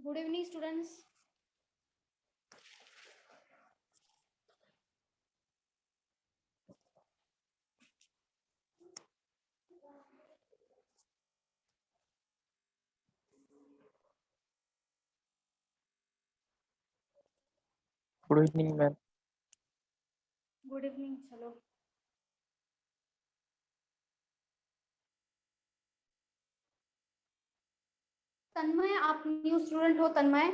Good evening, students. Good evening, ma'am. Good evening. चलो तन्मय, आप new student हो? तन्मय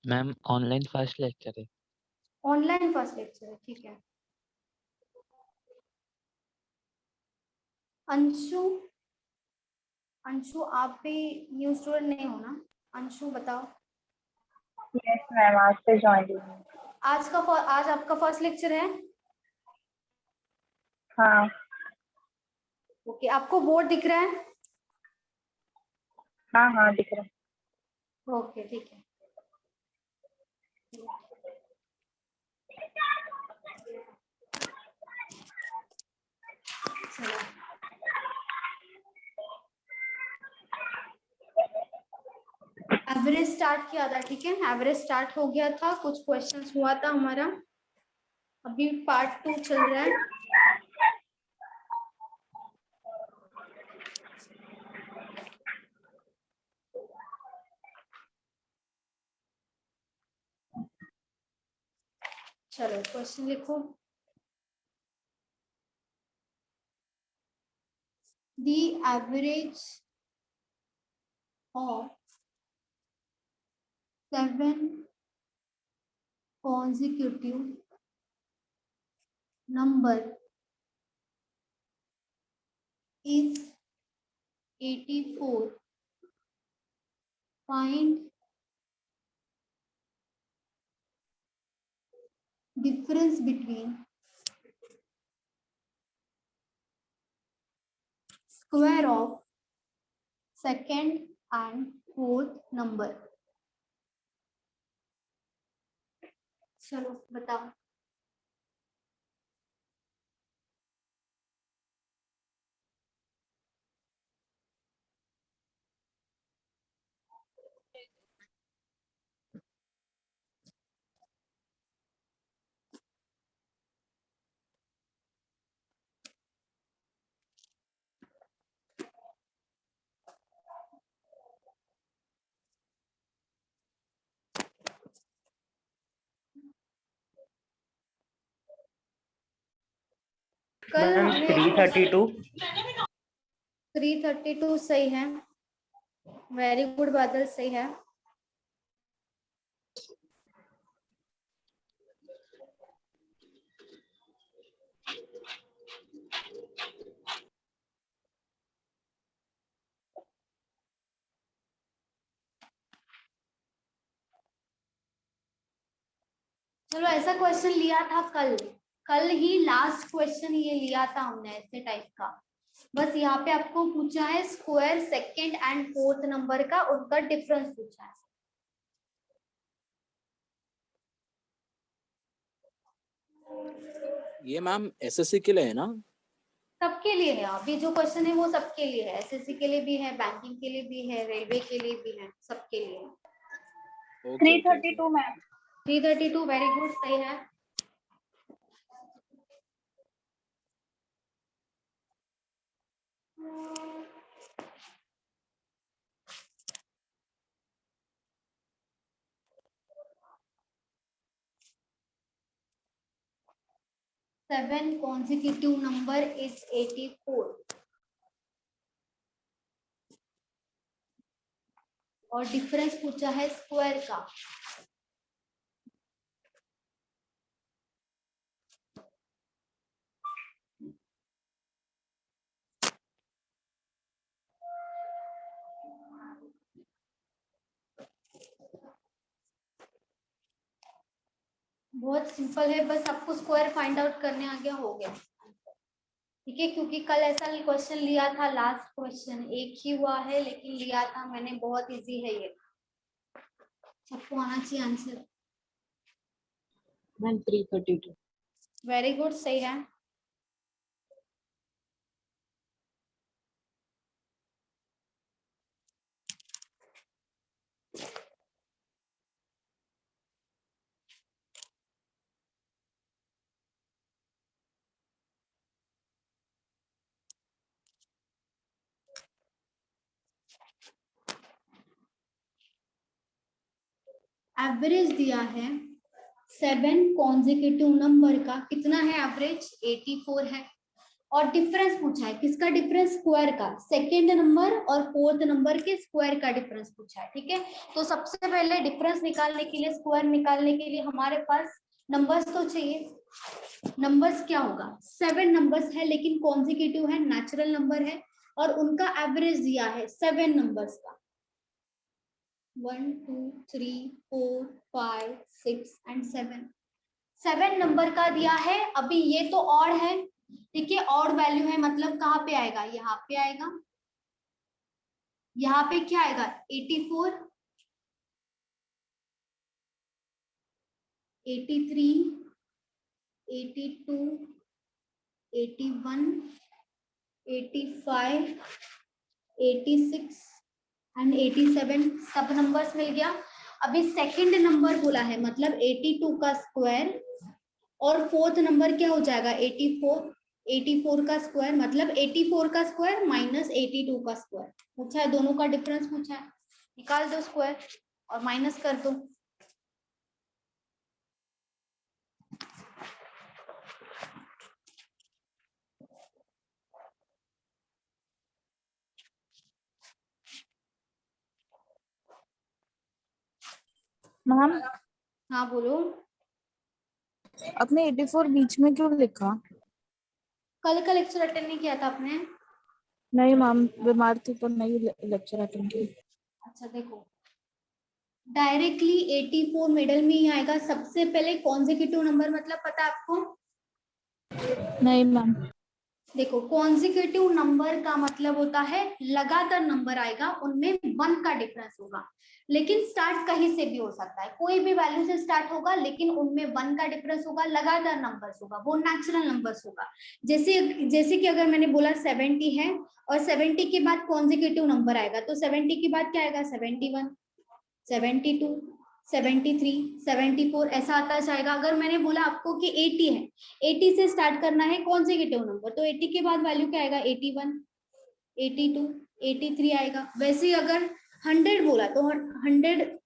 ma'am online first lecture है। Online first lecture है, ठीक है। अंशु, अंशु आप भी न्यू स्टूडेंट नहीं हो ना? अंशु बताओ। यस मैम, आज से ज्वाइन हुई। आज आपका फर्स्ट लेक्चर है? हाँ ओके, आपको बोर्ड दिख रहा है? हाँ हाँ दिख रहा है। ओके, ठीक है। चलो एवरेज स्टार्ट किया था, ठीक है। एवरेज स्टार्ट हो गया था, कुछ क्वेश्चंस हुआ था हमारा। अभी पार्ट 2 चल रहा है। चलो क्वेश्चन लिखो। The average of 7 consecutive number is 84. Find difference between square of second and fourth number. चलो बताओ। कल मैम हमने 332। 332 सही है। वेरी गुड बादल, सही है। चलो ऐसा क्वेश्चन लिया था कल ही लास्ट क्वेश्चन ये लिया था हमने ऐसे टाइप का। बस यहाँ पे आपको पूछा है square second and fourth number का, उनका डिफरेंस पूछा है। ये मैम एसएससी के लिए है ना? सबके लिए है, अभी जो क्वेश्चन है वो सबके लिए है। एसएससी के लिए भी है, बैंकिंग के लिए भी है, रेलवे के लिए भी है, सबके लिए है। 332 मैम। 332 वेरी गुड, सही है। सेवन कॉन्जिक्यूटिव नंबर इज 84 और डिफरेंस पूछा है स्क्वायर का। बहुत सिंपल है, बस आपको स्क्वायर फाइंड आउट करने आ गया, हो गया, ठीक है। क्योंकि कल ऐसा क्वेश्चन लिया था, लास्ट क्वेश्चन एक ही हुआ है लेकिन लिया था मैंने, बहुत इजी है ये, सबको आना चाहिए आंसर। मैम 332। वेरी गुड, सही है। . एवरेज दिया है 7 कॉन्जिक्यूटिव नंबर का, कितना है एवरेज 84 है, और डिफरेंस पूछा है, किसका डिफरेंस, स्क्वायर का, सेकेंड नंबर और फोर्थ नंबर के स्क्वायर का डिफरेंस पूछा है। ठीक है, तो सबसे पहले डिफरेंस निकालने के लिए, स्क्वायर निकालने के लिए हमारे पास नंबर्स तो चाहिए। नंबर्स क्या होगा, 7 नंबर्स है लेकिन कॉन्जिक्यूटिव है, नेचुरल नंबर है, और उनका एवरेज दिया है 7 नंबर्स का, 1 2 3 4 5 6 एंड 7, 7 नंबर का दिया है। अभी ये तो ऑड है, ठीक है, ऑड वैल्यू है, मतलब कहाँ पे आएगा, यहाँ पे आएगा, यहाँ पे क्या आएगा 84 83 82 81 85 86 एंड 87, सब नंबर्स मिल गया। अभी सेकंड नंबर बोला है, मतलब 82 का स्क्वायर, और फोर्थ नंबर क्या हो जाएगा 84, 84 का स्क्वायर, मतलब 84 का स्क्वायर माइनस 82 का स्क्वायर पूछा है, दोनों का डिफरेंस पूछा है, निकाल दो स्क्वायर और माइनस कर दो। मैम हाँ बोलो। आपने 84 बीच में क्यों लिखा? कल का लेक्चर अटेंड नहीं किया था आपने? नहीं मैम, बीमार थी तो नहीं लेक्चर अटेंड किया। अच्छा देखो, डायरेक्टली 84 मिडल में ही आएगा। सबसे पहले कॉन्जिक्यूटिव नंबर मतलब पता है आपको? नहीं मैम। देखो, कॉन्जिक्यूटिव नंबर का मतलब होता है लगातार नंबर आएगा, उनमें 1 का डिफरेंस होगा, लेकिन स्टार्ट कहीं से भी हो सकता है, कोई भी वैल्यू से स्टार्ट होगा, लेकिन उनमें 1 का डिफरेंस होगा, लगातार नंबर्स होगा, वो नेचुरल नंबर्स होगा। जैसे जैसे कि अगर मैंने बोला 70 है और 70 के बाद कॉन्जिक्यूटिव नंबर आएगा, तो 70 के बाद क्या आएगा 71 72 73 74, ऐसा आता जाएगा। अगर मैंने बोला आपको कि 80 है, 80 से स्टार्ट करना है कॉन्जिक्यूटिव नंबर, तो 80 के बाद वैल्यू क्या आएगा 81 82 83 आएगा। वैसे ही अगर 100 बोला तो 100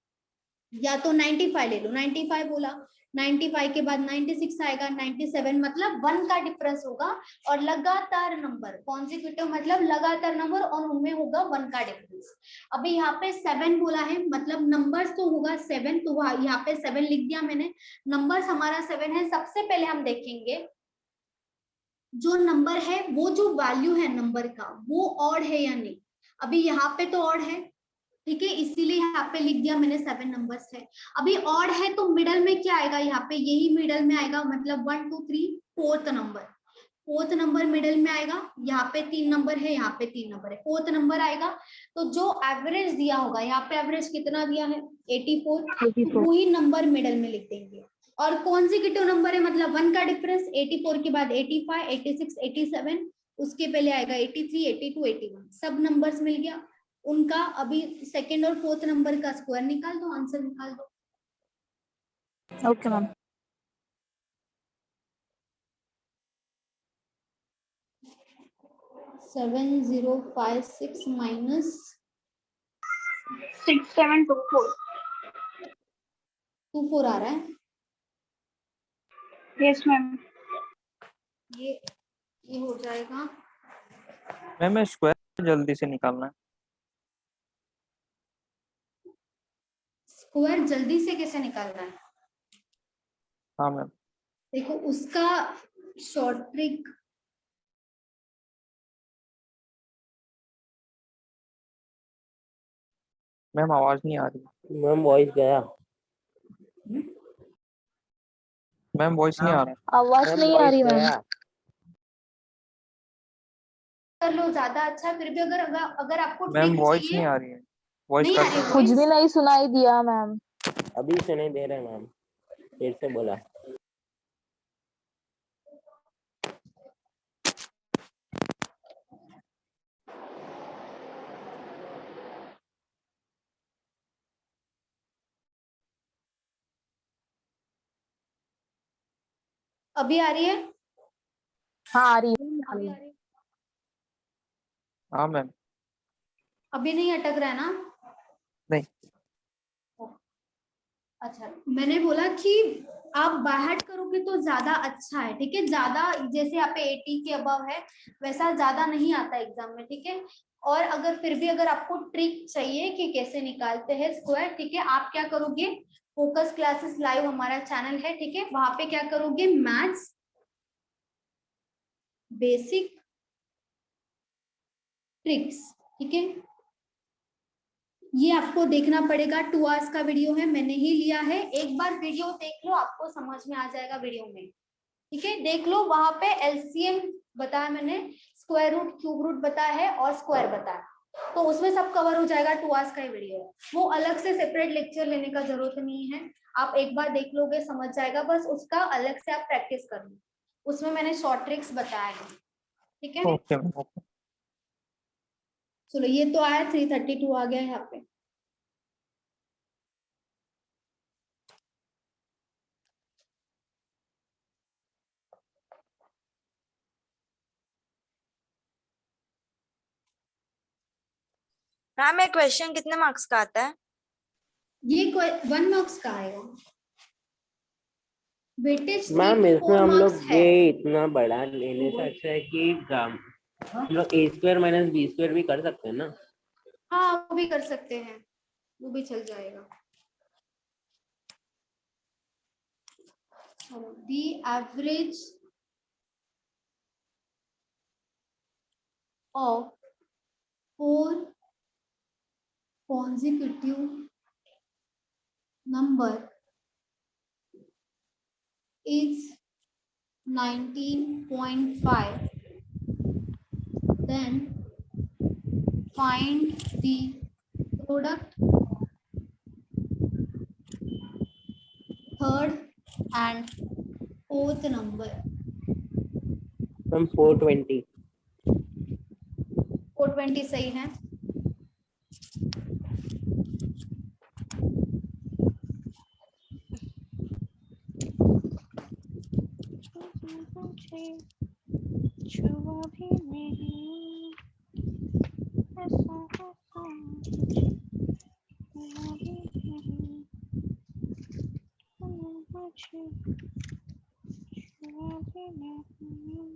या तो 95 ले लो, 95 बोला 95 के बाद 96 आएगा, 97, मतलब 1 का डिफरेंस होगा, और लगातार नंबर, कॉन्जिक्यूटिव मतलब लगातार नंबर, और उनमें होगा 1 का डिफरेंस। अभी यहाँ पे 7 बोला है, मतलब नंबर्स तो होगा 7, तो यहाँ पे 7 लिख दिया मैंने, नंबर्स हमारा 7 है। सबसे पहले हम देखेंगे जो नंबर है, वो जो वैल्यू है नंबर का, वो ऑड है या नहीं। अभी यहाँ पे तो ऑड है, ठीक है, इसीलिए यहाँ पे लिख दिया मैंने 7 नंबर्स है। अभी ऑड है तो मिडल में क्या आएगा, यहाँ पे यही मिडल में आएगा, मतलब 1 2 3 fourth number, fourth number middle में आएगा। यहाँ पे 3 नंबर है, यहाँ पे 3 नंबर है, फोर्थ नंबर आएगा। तो जो एवरेज दिया होगा, यहाँ पे एवरेज कितना दिया है 84, तो वही नंबर मिडल में लिख देंगे। और कॉन्जिक्यूटिव नंबर है, मतलब 1 का डिफरेंस, 84 के बाद 85 86 87, उसके पहले आएगा 83 82 81, सब नंबर्स मिल गया उनका। अभी सेकंड और फोर्थ नंबर का स्क्वायर निकाल दो, आंसर निकाल दो। Okay ma'am. 7056 माइनस 6724। 24 आ रहा है। Yes ma'am. ये हो जाएगा, मैम स्क्वायर जल्दी से निकालना है। स्क्वायर जल्दी से कैसे निकालना है? हाँ मैम। देखो उसका शॉर्ट ट्रिक, मैम आवाज नहीं आ रही। मैम वॉइस गया। मैम वॉइस नहीं आ रहा। आवाज मैम नहीं आ वॉइस रही मैम। गया। कर लो ज्यादा अच्छा। फिर भी अगर आपको मैम ट्रिक वॉइस नहीं चाहिए, आ रही है। वॉइस नहीं आ कट रही कट कुछ voice? भी नहीं सुनाई दिया मैम। अभी से नहीं दे रहे मैम, फिर से बोला। अभी आ रही है? हाँ आ रही है। अभी आ रही है? हाँ मैम। अभी नहीं अटक रहा है ना? नहीं। अच्छा, मैंने बोला कि आप बाहर करोगे तो ज्यादा अच्छा है, ठीक है। ज्यादा जैसे यहाँ पे 80 के अबव है वैसा ज्यादा नहीं आता एग्जाम में, ठीक है। और अगर फिर भी अगर आपको ट्रिक चाहिए कि कैसे निकालते हैं स्क्वायर, ठीक है, आप क्या करोगे, फोकस क्लासेस लाइव हमारा चैनल है, ठीक है, वहां पे क्या करोगे, मैथ्स बेसिक ट्रिक्स, ठीक है, ये आपको देखना पड़ेगा। 2 आवर्स का वीडियो है, मैंने ही लिया है। एक बार वीडियो देख लो, आपको समझ में आ जाएगा वीडियो में, ठीक है। देख लो, वहां पे एलसीएम बताया मैंने, स्क्वायर रूट, क्यूब रूट बताया है और स्क्वायर बताया, तो उसमें सब कवर हो जाएगा। 2 आवर्स का ही वीडियो है, वो अलग से सेपरेट लेक्चर लेने का जरूरत नहीं है। आप एक बार देख लोगे समझ जाएगा, बस उसका अलग से आप प्रैक्टिस कर लो। उसमें मैंने शॉर्ट ट्रिक्स बताया है, ठीक है। Okay ma'am, okay. चलो, ये तो आया, 332 आ गया है यहाँ पे। मैम ये क्वेश्चन कितने मार्क्स का आता है? ये 1 मार्क्स का आएगा, वेटेज 3 मैम to इसमें 4 हम मार्क्स लोग है। ये इतना बड़ा लेने से अच्छा है कि हम लोग ए स्क्वायर माइनस बी स्क्वायर भी कर सकते हैं ना? हाँ, वो भी कर सकते हैं, वो भी चल जाएगा। The average of 4 consecutive number is 19.5. Then find the product third and fourth number. हम 420। 420 सही है। छुआ भी नहीं ऐसा छुआ भी नहीं मुझे छुआ भी नहीं।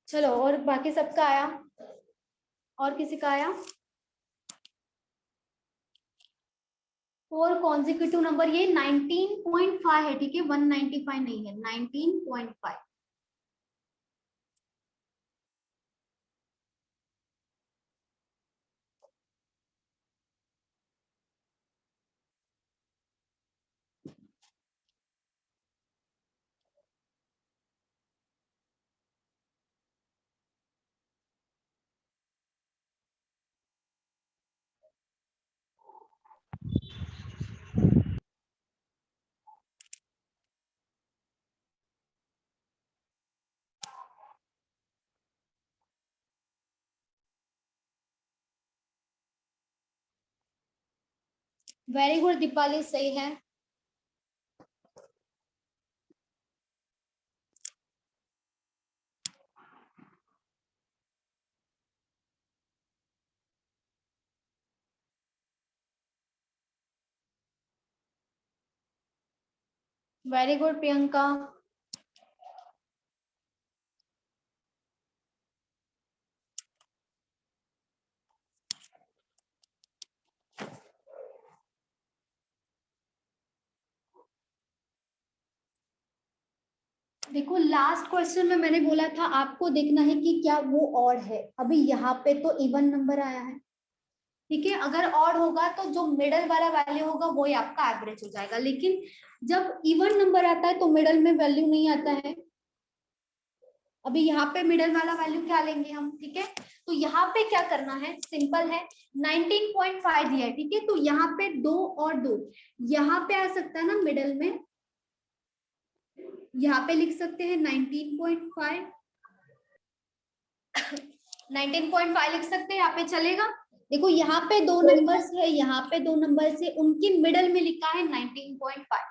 चलो, और बाकी सबका आया, और किसी का आया? 4 कॉन्जिक्यूटिव नंबर, ये 19.5 है, ठीक है, 195 नहीं है, 19.5। वेरी गुड दीपाली, सही है। Very good Priyanka. देखो, लास्ट क्वेश्चन में मैंने बोला था आपको देखना है कि क्या वो ऑड है। अभी यहाँ पे तो इवन नंबर आया है, ठीक है, अगर ऑड होगा तो जो मिडल वाला वैल्यू होगा वो ही आपका एवरेज हो जाएगा, लेकिन जब इवन नंबर आता है तो मिडल में वैल्यू नहीं आता है। अभी यहाँ पे मिडल वाला वैल्यू क्या लेंगे हम, ठीक है, तो यहाँ पे क्या करना है, सिंपल है, 19.5 दिया है, ठीक है, तो यहाँ पे 2 और 2 यहाँ पे आ सकता है ना मिडल में, यहाँ पे लिख सकते हैं 19.5, 19.5 लिख सकते हैं, यहाँ पे चलेगा। देखो यहाँ पे दो नंबर्स है, यहाँ पे दो नंबर्स है, उनके मिडल में लिखा है 19.5,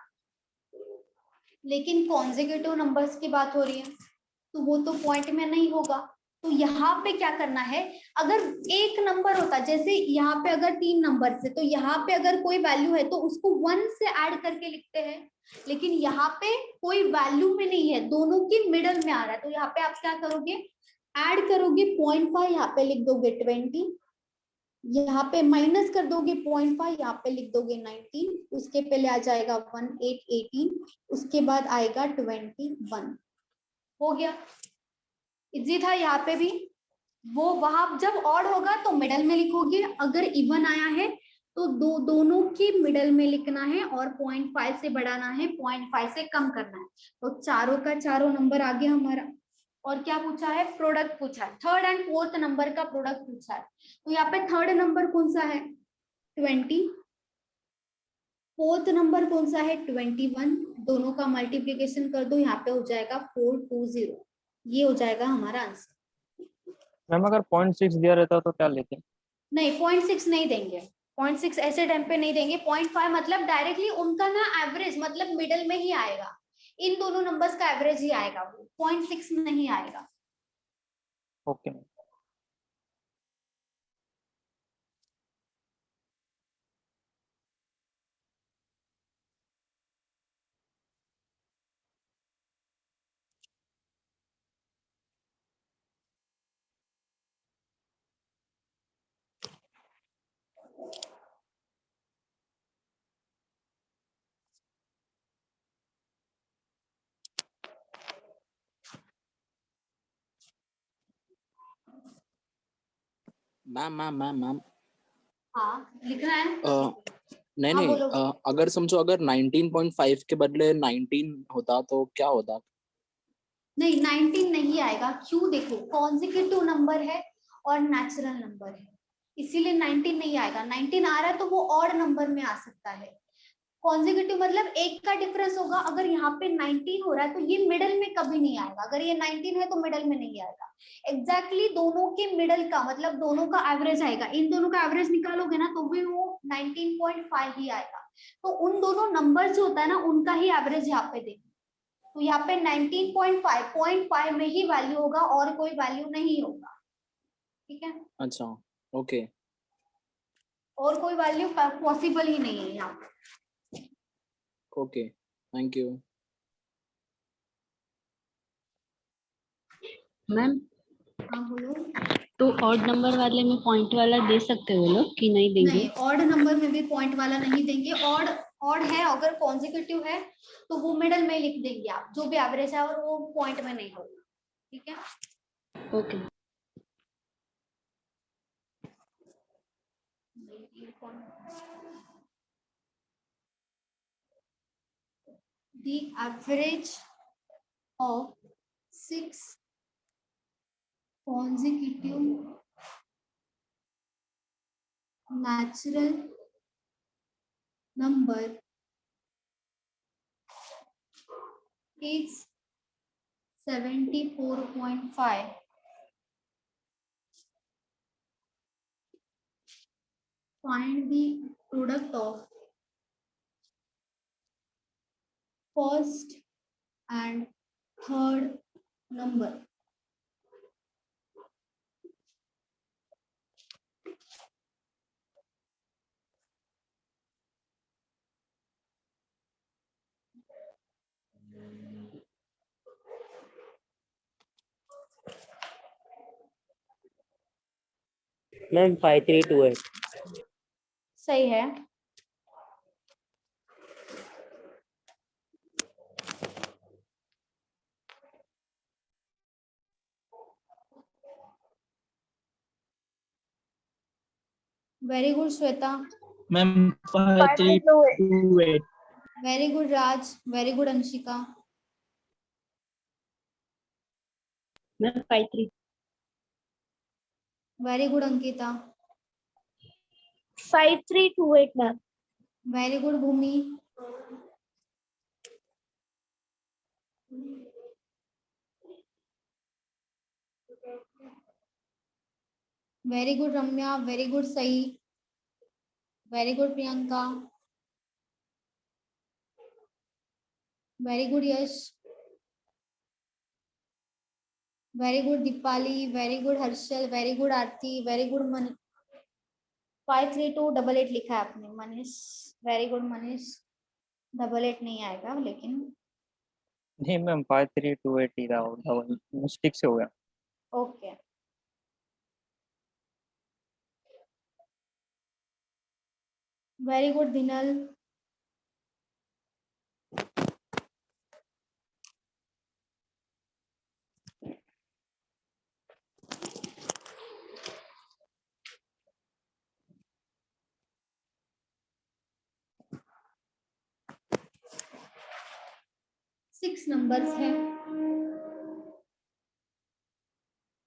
लेकिन कॉन्जिक्यूटिव नंबर्स की बात हो रही है तो वो तो पॉइंट में नहीं होगा। तो यहाँ पे क्या करना है, अगर एक नंबर होता, जैसे यहाँ पे अगर 3 नंबर है तो यहाँ पे अगर कोई वैल्यू है तो उसको 1 से ऐड करके लिखते हैं, लेकिन यहाँ पे कोई वैल्यू में नहीं है, दोनों की मिडल में आ रहा है, तो यहाँ पे आप क्या करोगे, ऐड करोगे 0.5, यहाँ पे लिख दोगे 20, यहाँ पे माइनस कर दोगे 0.5, यहाँ पे लिख दोगे 19, उसके पहले आ जाएगा 1 8 18, उसके बाद आएगा 21, हो गया। इजी था यहाँ पे भी। वो वहां जब ऑड होगा तो मिडल में लिखोगे, अगर इवन आया है तो दोनों की मिडल में लिखना है और 0.5 से बढ़ाना है, 0.5 से कम करना है। तो चारों का चारों नंबर आ गया हमारा। और क्या पूछा है, प्रोडक्ट पूछा है, थर्ड एंड फोर्थ नंबर का प्रोडक्ट पूछा है। तो यहाँ पे थर्ड नंबर कौन सा है 20, फोर्थ नंबर कौन सा है 21, दोनों का मल्टीप्लीकेशन कर दो, यहाँ पे हो जाएगा 420, ये हो जाएगा हमारा आंसर। मैम अगर 0.6 दिया रहता तो क्या लेते? नहीं 0.6 नहीं देंगे, 0.6 ऐसे टाइम पे नहीं देंगे। 0.5 मतलब डायरेक्टली उनका ना एवरेज मतलब मिडल में ही आएगा, इन दोनों नंबर्स का एवरेज ही आएगा, वो 0.6 नहीं आएगा। ओके। मैम हाँ लिखना है। नहीं हाँ नहीं बोलो। अगर समझो अगर 19.5 के बदले 19 होता तो क्या होता? नहीं 19 नहीं आएगा, क्यों, देखो कॉन्जिक्यूटिव नंबर है और नेचुरल नंबर है, इसीलिए 19 नहीं आएगा। 19 आ रहा है तो वो ऑड नंबर में आ सकता है। कॉन्जिक्यूटिव मतलब एक का डिफरेंस होगा, अगर यहाँ पे 19 हो रहा है तो ये मिडल में कभी नहीं आएगा, अगर ये 19 है तो मिडल में नहीं आएगा। एग्जैक्टली दोनों के मिडल का मतलब दोनों का एवरेज आएगा, इन दोनों का एवरेज निकालोगे ना तो भी वो 19.5 ही आएगा। तो उन दोनों नंबर जो होता है ना उनका ही एवरेज यहाँ पे देंगे, तो यहाँ पे 19.5 0.5 में ही वैल्यू होगा और कोई वैल्यू नहीं होगा, ठीक है। अच्छा ओके। और कोई वैल्यू पॉसिबल ही नहीं है यहाँ पे। Okay thank you. मैम हाँ बोलो। तो ऑड नंबर वाले में पॉइंट वाला दे सकते हो लोग कि नहीं देंगे? नहीं ऑड नंबर में भी पॉइंट वाला नहीं देंगे। ऑड ऑड है, अगर कॉन्जिक्यूटिव है तो वो मिडल में लिख देंगे आप, जो भी एवरेज है, और वो पॉइंट में नहीं होगा, ठीक है। Okay. The average of 6 consecutive natural number is 74.5. Find the product of first and third number. Ma'am 5328। सही है। Very good Shweta. Ma'am 5328। Very good Raj. Very good Anshika. Ma'am 53। Very good Ankita. 5328 ma'am. Very good Bhoomi. Very good Ramya, very good सही, very good Priyanka, very good Yash, very good Deepali, very good Harshal, very good Aarti, very good मन 53288 लिखा है आपने Manish, very good Manish, 88 नहीं आएगा लेकिन नहीं ma'am 5328 ही था, डबल मिस्टेक से हो गया। Okay. Very good Dinal, six numbers है।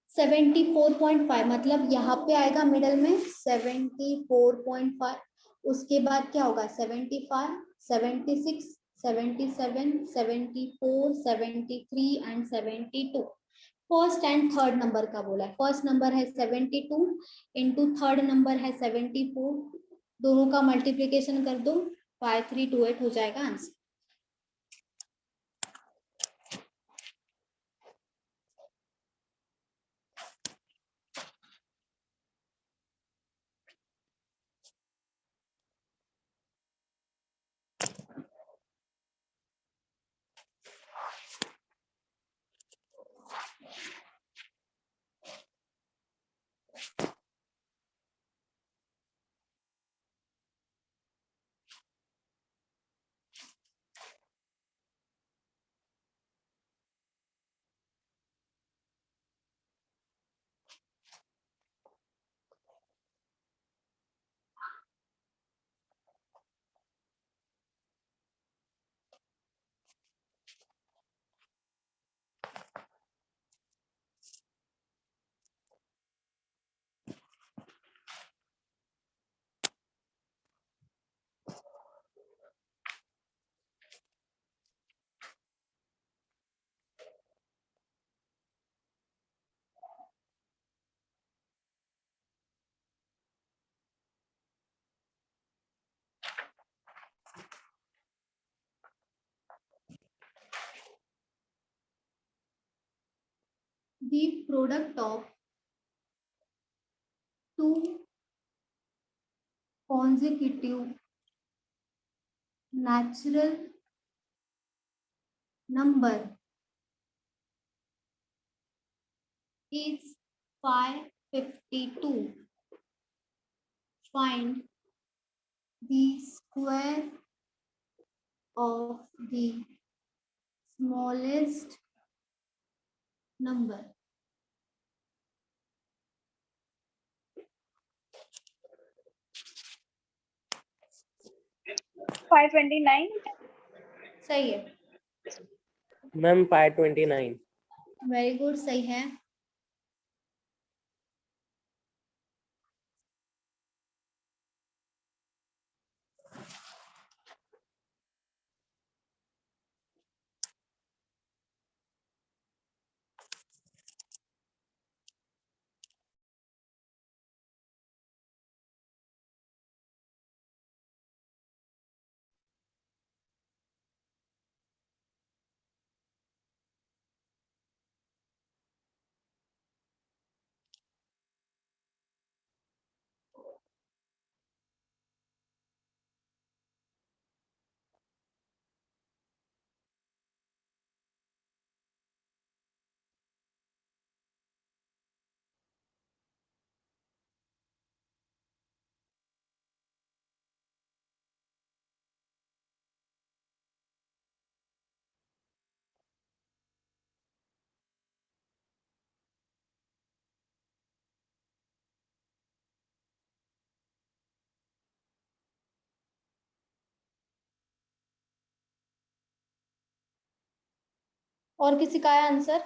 74.5 मतलब यहाँ पे आएगा मिडल में 74.5, उसके बाद क्या होगा 75, 76, 77, 74, 73 and 72। First and third number का बोला है। फर्स्ट नंबर है 72 इंटू थर्ड नंबर है 74, दोनों का मल्टीप्लीकेशन कर दो 5328 हो जाएगा answer. The product of two consecutive natural number is 552. Find the square of the smallest number. सही है, मैम 529। वेरी गुड सही है। और किसी का है answer?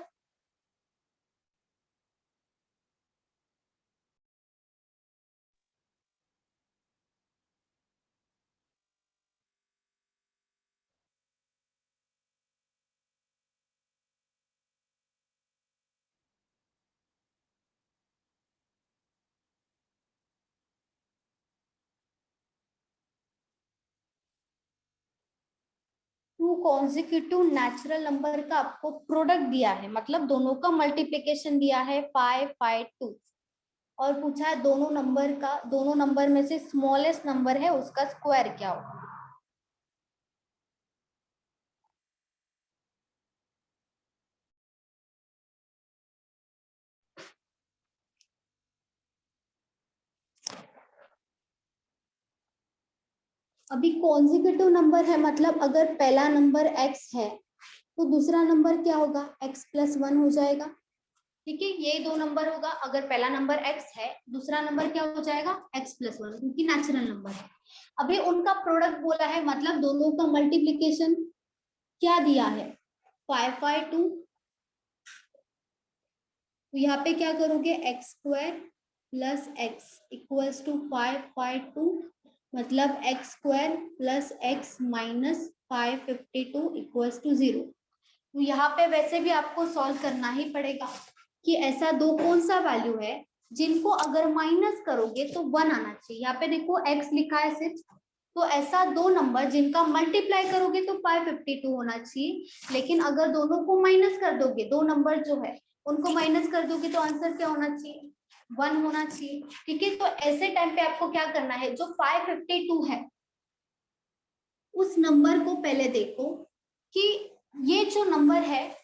Two consecutive natural number का आपको प्रोडक्ट दिया है, मतलब दोनों का मल्टीप्लिकेशन दिया है 5, 5, 2, और पूछा है दोनों नंबर में से स्मॉलेस्ट नंबर है उसका स्क्वायर क्या होगा। अभी कॉन्जिक्यूटिव नंबर है, मतलब अगर पहला नंबर x है तो दूसरा नंबर क्या होगा, x + 1 हो जाएगा। ठीक है, ये दो नंबर होगा, अगर पहला नंबर x है दूसरा नंबर क्या हो जाएगा, x + 1, क्योंकि नेचुरल नंबर है। अभी उनका प्रोडक्ट बोला है, मतलब दोनों का मल्टीप्लिकेशन क्या दिया है, 5, 5, 2। तो यहाँ पे क्या करोगे, x² + x = 5, 5, 2, मतलब x² + x - 552 = 0। तो यहाँ पे वैसे भी आपको सॉल्व करना ही पड़ेगा कि ऐसा दो कौन सा वैल्यू है जिनको अगर माइनस करोगे तो 1 आना चाहिए। यहाँ पे देखो x लिखा है सिर्फ, तो ऐसा दो नंबर जिनका मल्टीप्लाई करोगे तो 552 होना चाहिए, लेकिन अगर दोनों को माइनस कर दोगे, दो नंबर जो है उनको माइनस कर दोगे तो आंसर क्या होना चाहिए, 1 होना चाहिए। ठीक है, तो ऐसे टाइम पे आपको क्या करना है, जो 552 है उस नंबर को पहले देखो कि ये जो नंबर है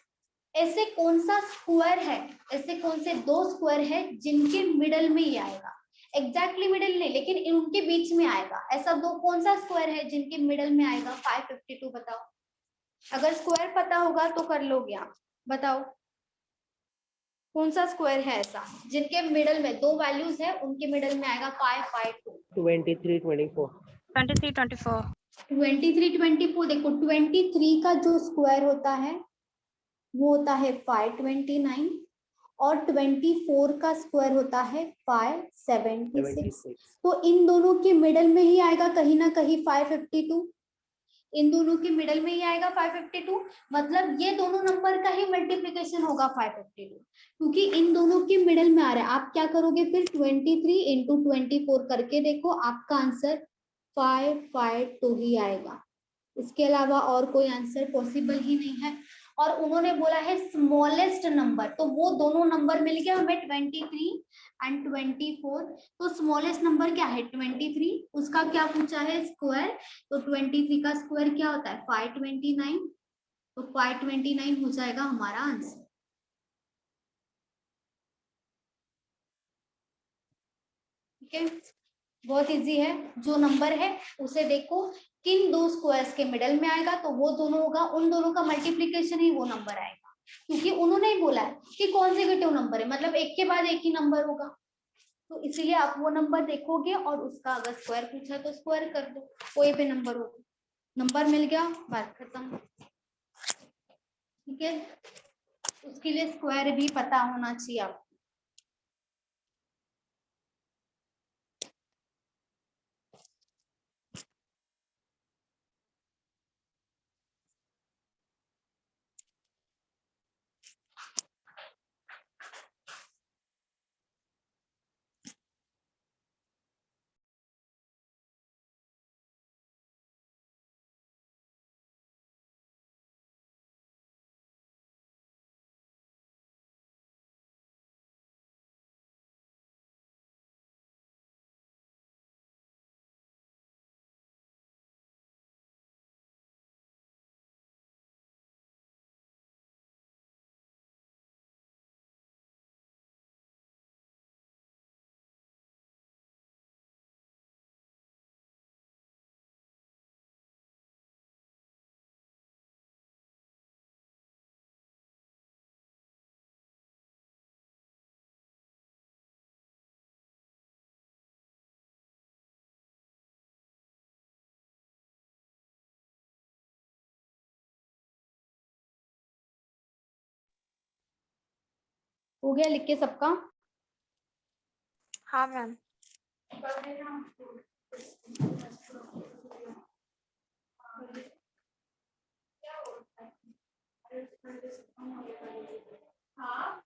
ऐसे कौन सा स्क्वायर है, ऐसे कौन से दो स्क्वायर है जिनके मिडल में ही आएगा, एग्जैक्टली मिडल नहीं लेकिन उनके बीच में आएगा। ऐसा दो कौन सा स्क्वायर है जिनके मिडल में आएगा 552, बताओ। अगर स्क्वायर पता होगा तो कर लोगे आप, बताओ कौन सा स्क्वायर है ऐसा जिनके मिडल में दो वैल्यूज है, उनके मिडल में आएगा 552। 23, 24। 23, 24। 23, 24, देखो 23 का जो स्क्वायर होता है वो होता है 529, और 24 का स्क्वायर होता है 576। तो इन दोनों के मिडल में ही आएगा कहीं ना कहीं 552, इन दोनों के मिडल में ही आएगा 552, मतलब ये दोनों नंबर का ही मल्टीप्लिकेशन होगा 552, क्योंकि इन दोनों के मिडल में आ रहा है। आप क्या करोगे फिर 23 × 24 करके देखो, आपका आंसर 552 ही आएगा, इसके अलावा और कोई आंसर पॉसिबल ही नहीं है। और उन्होंने बोला है स्मॉलेस्ट नंबर, तो वो दोनों नंबर मिल गया हमें 23 और 24। तो स्मॉलेस्ट नंबर क्या है 23, उसका क्या पूछा है स्क्वायर, तो 23 का स्क्वायर क्या होता है 529, तो 529 हो जाएगा हमारा आंसर। ठीक है, बहुत इजी है, जो नंबर है उसे देखो किन दो स्क्वायर्स के मिडल में आएगा तो वो दोनों होगा, उन दोनों का मल्टीप्लिकेशन ही वो नंबर आएगा, क्योंकि उन्होंने ही बोला है कि कॉन्जिक्यूटिव नंबर है, मतलब एक के बाद एक ही नंबर होगा, तो इसीलिए आप वो नंबर देखोगे और उसका अगर स्क्वायर पूछा तो स्क्वायर कर दो, कोई भी नंबर हो, नंबर मिल गया, बात खत्म। ठीक है, उसके लिए स्क्वायर भी पता होना चाहिए आपको। हो गया लिख के सबका? हाँ मैम। हाँ,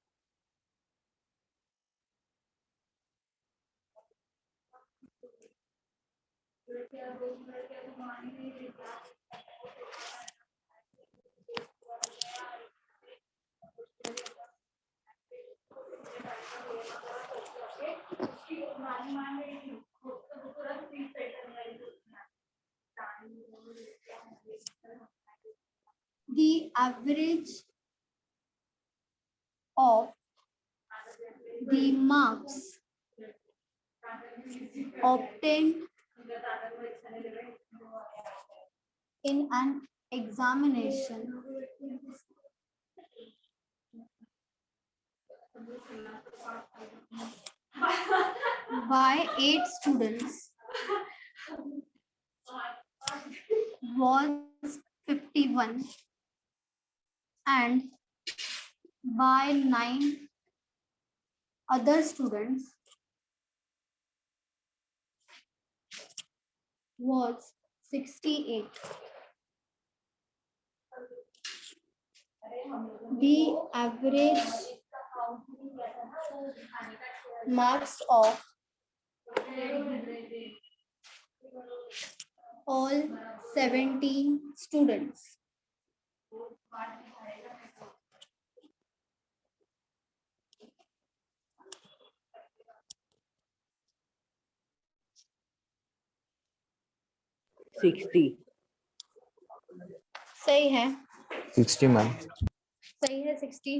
The average of the marks obtained in an examination by 8 students was 51 and by 9 other students was 68. The average marks of all 17 students sixty सही है 60 मैम। सही है 60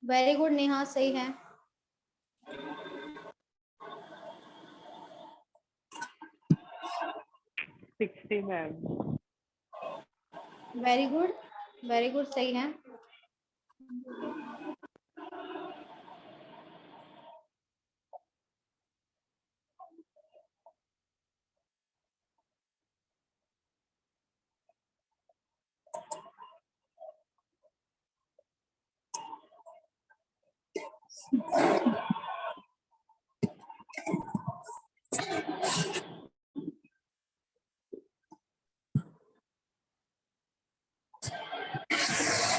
वेरी गुड नेहा सही है सिक्सटी मैम वेरी गुड सही है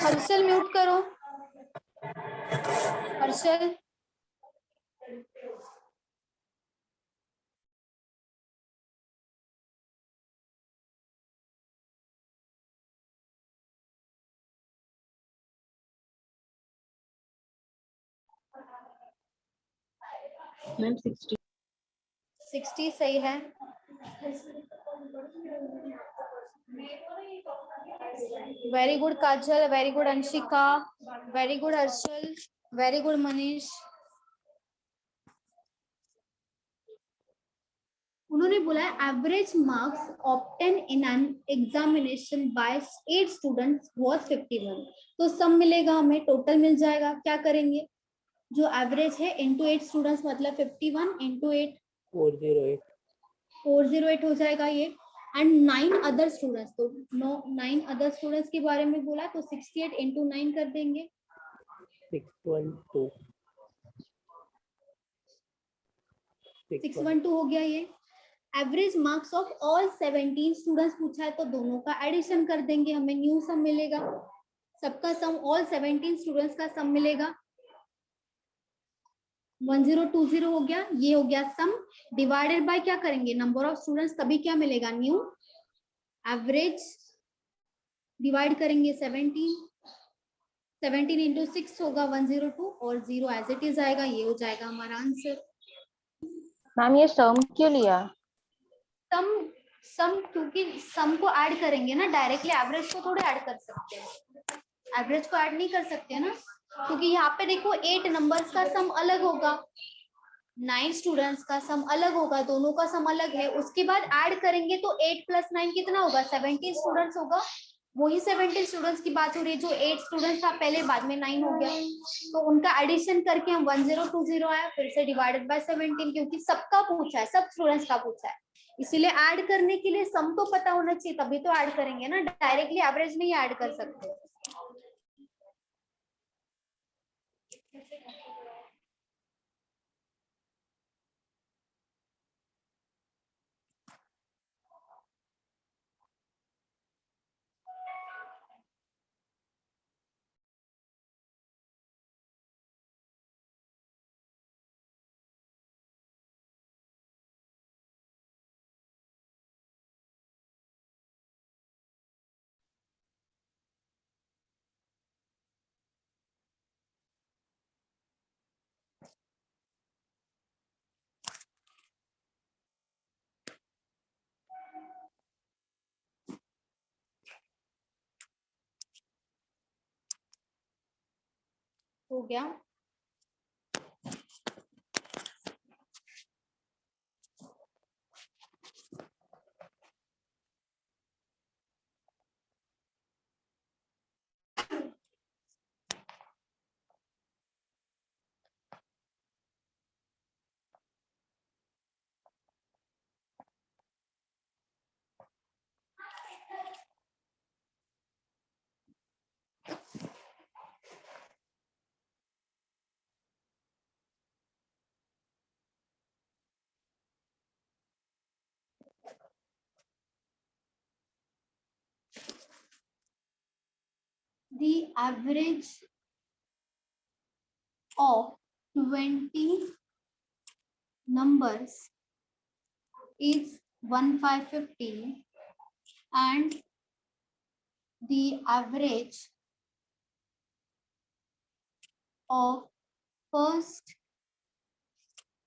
Harshal mute करो Harshal ma'am 60 60 सही है very good Kajal very good Anshika very good Harshal very good Manish उन्होंने बोला average marks obtain in an examination by 8 students was 51 तो सम मिलेगा हमें टोटल मिल जाएगा क्या करेंगे जो एवरेज है इनटू 8 स्टूडेंट्स मतलब 51 इनटू 8 408 हो जाएगा ये एंड 9 अदर स्टूडेंट्स तो 9 अदर स्टूडेंट्स के बारे में बोला तो 68 इनटू 9 कर देंगे 612 हो गया ये average marks of all 17 students पूछा है तो दोनों का एडिशन कर देंगे हमें न्यू सम मिलेगा सबका सम ऑल 17 स्टूडेंट्स का सम मिलेगा 1020 हो गया ये हो गया सम डिवाइडेड बाय क्या करेंगे नंबर ऑफ स्टूडेंट्स तभी क्या मिलेगा न्यू एवरेज डिवाइड करेंगे 17 इंटू 6 होगा 102 और 0 एज इट इज आएगा ये हो जाएगा हमारा आंसर मैम ये सम क्यों लिया सम क्योंकि सम को ऐड करेंगे ना डायरेक्टली एवरेज को थोड़े ऐड कर सकते हैं एवरेज को ऐड नहीं कर सकते ना क्योंकि यहाँ पे देखो 8 नंबर्स का सम अलग होगा 9 स्टूडेंट्स का सम अलग होगा दोनों का सम अलग है उसके बाद ऐड करेंगे तो 8 + 9 कितना होगा 17 स्टूडेंट्स होगा वही 17 स्टूडेंट्स की बात हो रही है, जो 8 स्टूडेंट्स था पहले, बाद में 9 हो गया, तो उनका एडिशन करके हम 1020 आया, फिर से डिवाइडेड बाय 17, क्योंकि सबका पूछा है, सब स्टूडेंट्स का पूछा है, इसीलिए ऐड करने के लिए सम तो पता होना चाहिए, तभी तो ऐड करेंगे ना, डायरेक्टली एवरेज नहीं ऐड कर सकते। हो गया। The average of 20 numbers is 1550, and the average of first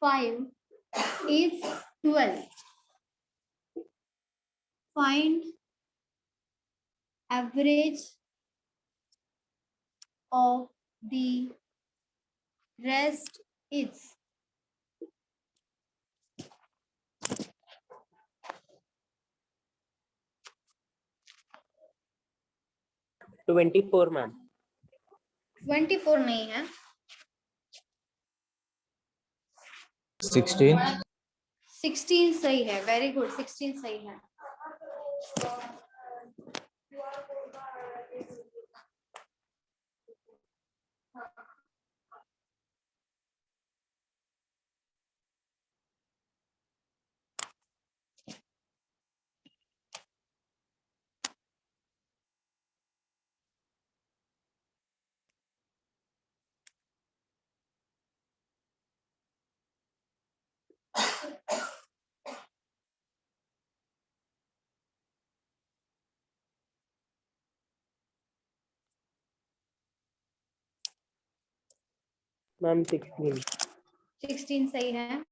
5 is 12. Find average of the rest is. तो 24 मैम। 24 नहीं है, 16 16 सही है, वेरी गुड, 16 सही है। मैम 16। 16 सही है।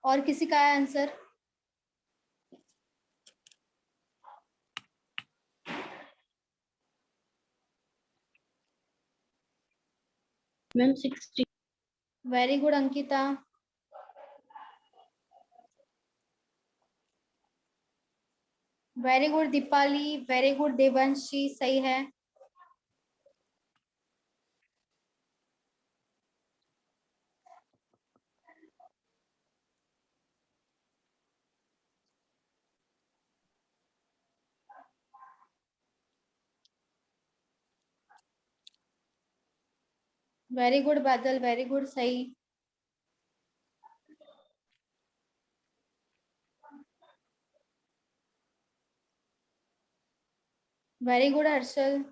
और किसी का है answer? Ma'am 60। Very good Ankita. Very good Deepali, very good Devanshi, सही है। Very good Badal, very good, सही। Very good Harshal.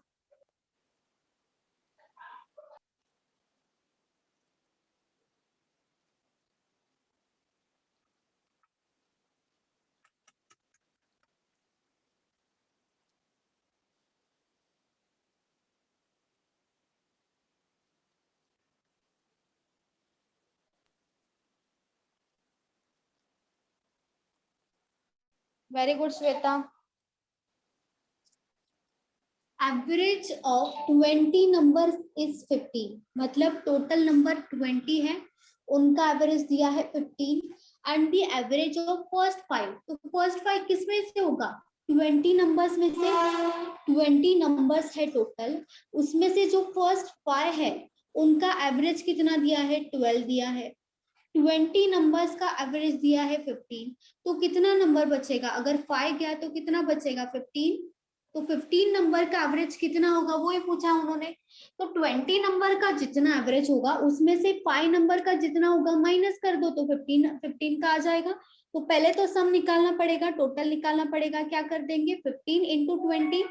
Very good Shweta. Average of 20 number is 15, मतलब टोटल नंबर 20 है, उनका एवरेज दिया है 15 and the average of first 5। तो फर्स्ट 5 किस में से होगा? 20 नंबर्स में से। 20 नंबर्स है टोटल, उसमें से जो फर्स्ट 5 है उनका एवरेज कितना दिया है? 12 दिया है। 20 नंबर्स का एवरेज दिया है 15, तो कितना नंबर बचेगा? अगर 5 गया तो कितना बचेगा? 15। तो 15 नंबर का एवरेज कितना होगा वो ही पूछा उन्होंने। तो 20 नंबर का जितना एवरेज होगा उसमें से 5 नंबर का जितना होगा माइनस कर दो, तो 15 का आ जाएगा। तो पहले तो सम निकालना पड़ेगा, टोटल निकालना पड़ेगा। क्या कर देंगे? 15 इंटू 20,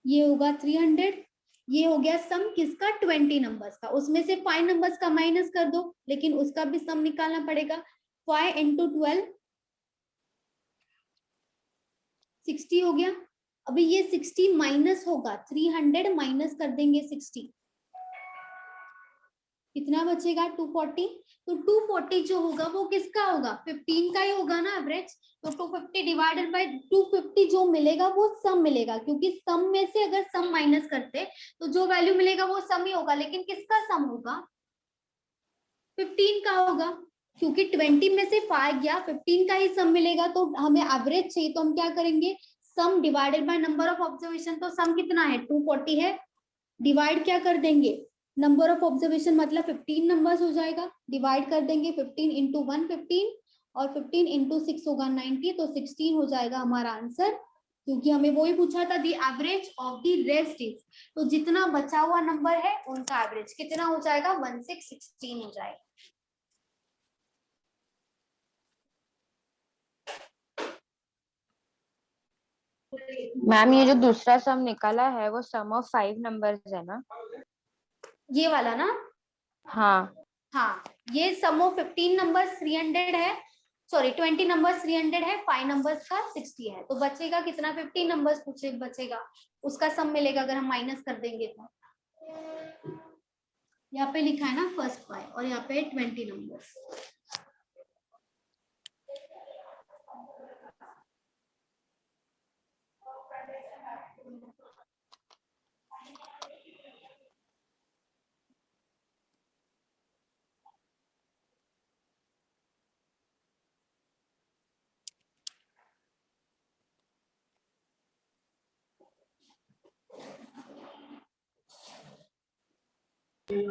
ये होगा 300। ये हो गया सम किसका? 20 नंबर्स का। उसमें से 5 नंबर्स का माइनस कर दो, लेकिन उसका भी सम निकालना पड़ेगा। 5 इंटू 12 60 हो गया। अभी ये 60 माइनस होगा, 300 माइनस कर देंगे 60, कितना बचेगा? 240। तो 240 जो होगा वो किसका होगा? 15 का ही होगा ना एवरेज। तो 250 डिवाइडेड बाय 250 जो मिलेगा वो सम मिलेगा, क्योंकि सम में से अगर सम माइनस करते तो जो वैल्यू मिलेगा वो सम ही होगा, लेकिन किसका सम होगा? 15 का होगा, क्योंकि 20 में से 5 गया, 15 का ही सम मिलेगा। तो हमें एवरेज चाहिए, तो हम क्या करेंगे? सम divided by number of observation. तो सम कितना है? 240 है। डिवाइड क्या कर देंगे? नंबर ऑफ ऑब्जर्वेशन मतलब 15 नंबर्स हो जाएगा। डिवाइड कर देंगे 15 इंटू 115 और 15 इंटू 6 होगा 90, तो 16 हो जाएगा हमारा आंसर, क्योंकि हमें वही पूछा था the average of the rest is. तो जितना बचा हुआ नंबर है उनका एवरेज कितना हो जाएगा? 1616 हो जाएगा। मैम ये जो दूसरा सम निकाला है वो सम ऑफ 5 नंबर्स है ना? ये वाला ना? हाँ। हाँ, ये सम ऑफ 15 नंबर 300 है, सॉरी 20 नंबर 300 है, 5 नंबर्स का 60 है। तो बचेगा कितना? 15 नंबर्स पूछे बचेगा, उसका सम मिलेगा अगर हम माइनस कर देंगे तो। यहाँ पे लिखा है ना फर्स्ट 5 और यहाँ पे 20 नंबर्स।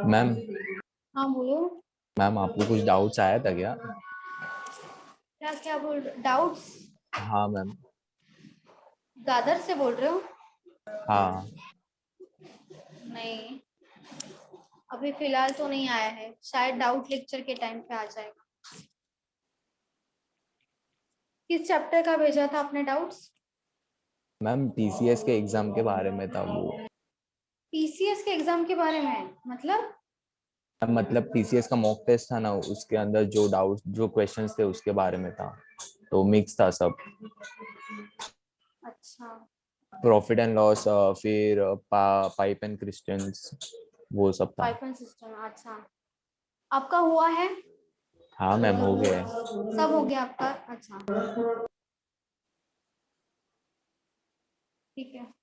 मैम हाँ बोलो। मैम आपको कुछ डाउट्स आया था क्या? क्या क्या बोल रहे? डाउट्स? हाँ मैम। दादर से बोल रहे हो? हाँ नहीं, अभी फिलहाल तो नहीं आया है, शायद डाउट लेक्चर के टाइम पे आ जाएगा। किस चैप्टर का भेजा था आपने डाउट्स? मैम टीसीएस के एग्जाम के बारे में था वो। पीसीएस के एग्जाम के बारे में मतलब? मतलब टीसीएस का मॉक टेस्ट था ना, उसके अंदर जो डाउट जो क्वेश्चंस थे उसके बारे में था, तो मिक्स था सब। अच्छा, प्रॉफिट एंड लॉस, फिर पाइप एंड क्रिस्टियंस, वो सब था। Python system. अच्छा, आपका हुआ है? हाँ मैम हो गए। सब हो गया आपका? अच्छा ठीक है,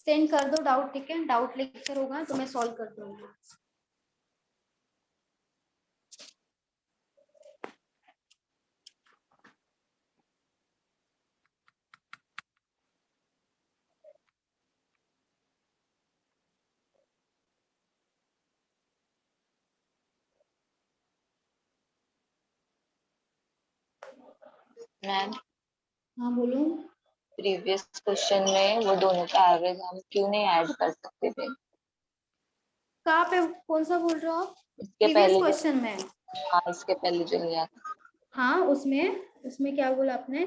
सेंड कर दो डाउट। ठीक है, डाउट लेक्चर होगा तो मैं सॉल्व कर दूंगी। मैम हाँ बोलो। प्रीवियस क्वेश्चन में वो दोनों का एवरेज हम क्यों नहीं ऐड कर सकते थे? कहाँ पे, कौन सा बोल रहे हो आप? इसके प्रीवियस पहले क्वेश्चन में? हाँ इसके पहले जो लिया था, हाँ, उसमें क्या बोला आपने?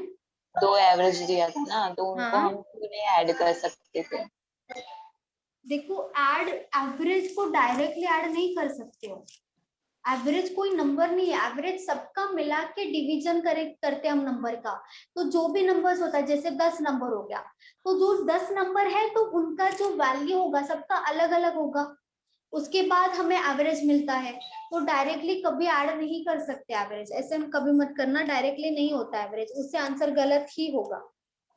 2 एवरेज दिया था ना, तो उनको हाँ। हम क्यों नहीं ऐड कर सकते थे? देखो, ऐड एवरेज को डायरेक्टली ऐड नहीं कर सकते हो। एवरेज कोई नंबर नहीं है, एवरेज सबका मिला के डिवीजन करते हम नंबर का। तो जो भी नंबर्स होता है, जैसे 10 नंबर हो गया, तो जो 10 नंबर है तो उनका जो वैल्यू होगा सबका अलग अलग होगा, उसके बाद हमें एवरेज मिलता है। तो डायरेक्टली कभी ऐड नहीं कर सकते एवरेज, ऐसे हम कभी मत करना, डायरेक्टली नहीं होता एवरेज, उससे आंसर गलत ही होगा,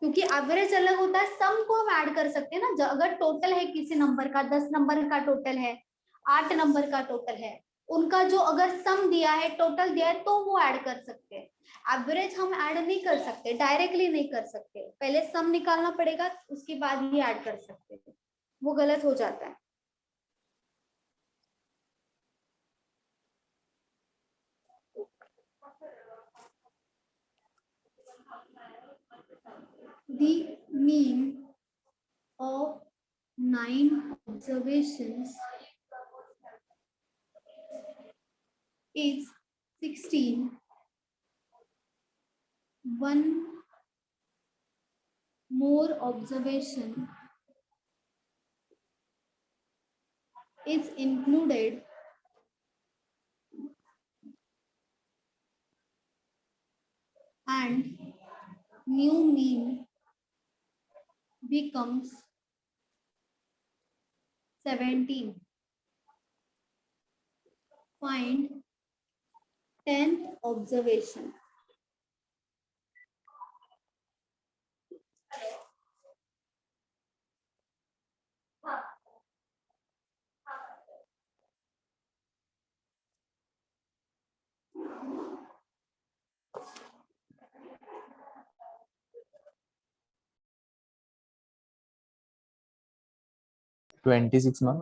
क्योंकि एवरेज अलग होता है। सम को हम ऐड कर सकते हैं ना, अगर टोटल है किसी नंबर का, 10 नंबर का टोटल है, 8 नंबर का टोटल है, उनका जो अगर सम दिया है, टोटल दिया है, तो वो ऐड कर सकते हैं। एवरेज हम ऐड नहीं कर सकते, डायरेक्टली नहीं कर सकते, पहले सम निकालना पड़ेगा, उसके बाद ही ऐड कर सकते हैं, वो गलत हो जाता है। The mean of 9 observations is 16. One more observation is included and new mean becomes 17. Find 10th observation. Twenty six ma'am.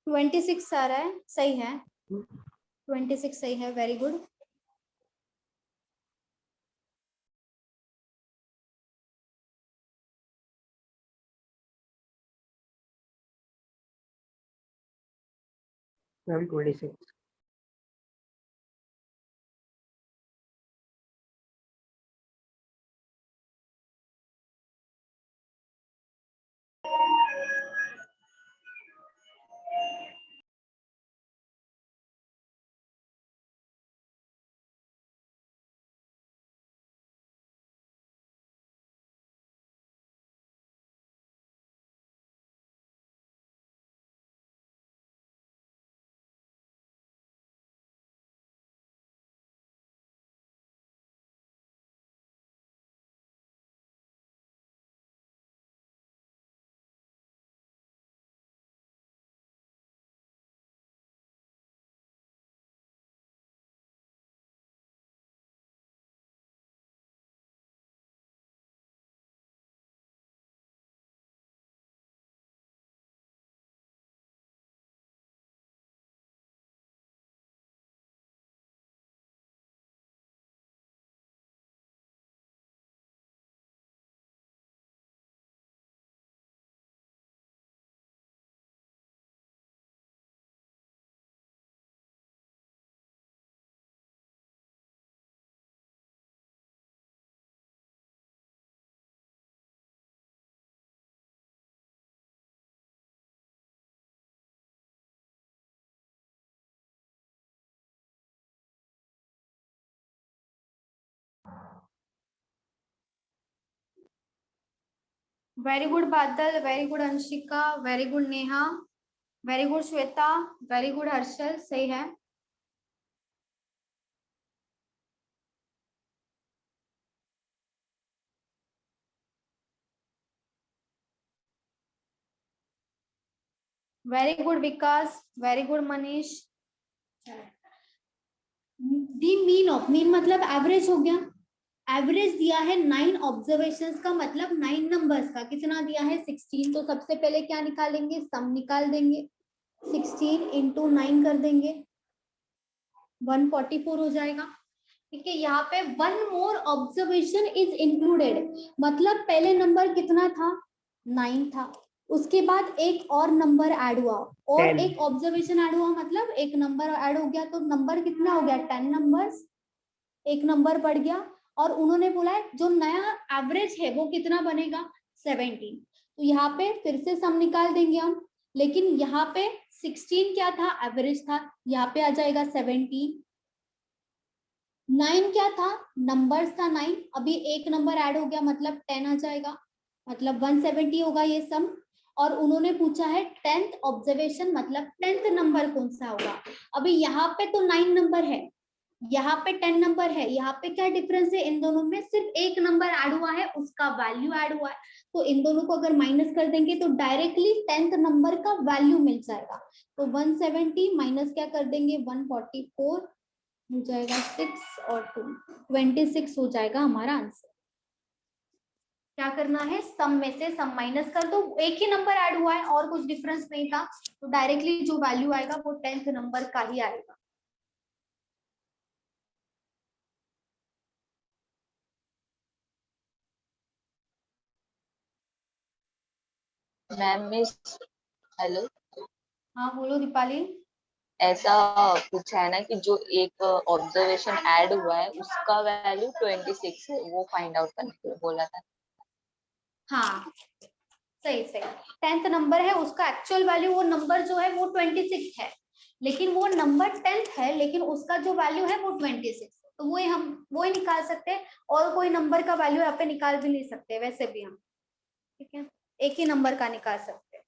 26 आ रहा है, सही है, 26 सही है, very good. Ma'am 26। Very good Badal, very good Anshika, very good Neha, very good Shweta, very good Harshal, सही है। Very good Vikas, very good Manish. The mean of, mean मतलब एवरेज हो गया, एवरेज दिया है 9 ऑब्जर्वेशंस का, मतलब 9 नंबर्स का, कितना दिया है 16। तो सबसे पहले क्या निकालेंगे, सम निकाल देंगे, 16 इंटू 9 कर देंगे, 144 हो जाएगा। ठीक है, यहाँ पे 1 मोर ऑब्जर्वेशन इज इंक्लूडेड, मतलब पहले नंबर कितना था 9 था, उसके बाद एक और नंबर ऐड हुआ और 10. एक ऑब्जर्वेशन ऐड हुआ, मतलब एक नंबर ऐड हो गया, तो नंबर कितना हो गया, 10 नंबर्स, एक नंबर बढ़ गया। और उन्होंने बोला है जो नया एवरेज है वो कितना बनेगा, 17। तो यहाँ पे फिर से सम निकाल देंगे हम, लेकिन यहाँ पे 16 क्या था, एवरेज था, यहाँ पे आ जाएगा 17। 9 क्या था, नंबर्स था 9, अभी एक नंबर ऐड हो गया मतलब 10 आ जाएगा, मतलब 170 होगा ये सम। और उन्होंने पूछा है 10th ऑब्जर्वेशन, मतलब 10th नंबर कौन सा होगा। अभी यहाँ पे तो 9 नंबर है, यहाँ पे 10 नंबर है, यहाँ पे क्या डिफरेंस है इन दोनों में, सिर्फ एक नंबर ऐड हुआ है, उसका वैल्यू ऐड हुआ है। तो इन दोनों को अगर माइनस कर देंगे तो डायरेक्टली 10th नंबर का वैल्यू मिल जाएगा। तो 170 माइनस क्या कर देंगे, 144 हो जाएगा, 6 और 2 26 हो जाएगा हमारा आंसर। क्या करना है, सम में से सम माइनस कर दो, एक ही नंबर ऐड हुआ है और कुछ डिफरेंस नहीं था, तो डायरेक्टली जो वैल्यू आएगा वो 10th नंबर का ही आएगा। मैम मिस, हेलो, हाँ बोलो दीपाली। ऐसा पूछा है ना कि जो एक ऑब्जर्वेशन ऐड हुआ है उसका वैल्यू 26 है, वो फाइंड आउट करने के लिए बोला था। हाँ सही सही, 10th नंबर है, उसका एक्चुअल वैल्यू वो नंबर जो है वो 26 है, लेकिन वो नंबर 10th है, लेकिन उसका जो वैल्यू है वो 26 है, तो वो हम वो ही निकाल सकते हैं, और कोई नंबर का वैल्यू यहाँ पे निकाल भी नहीं सकते वैसे भी हम, ठीक है, एक ही नंबर का निकाल सकते हैं।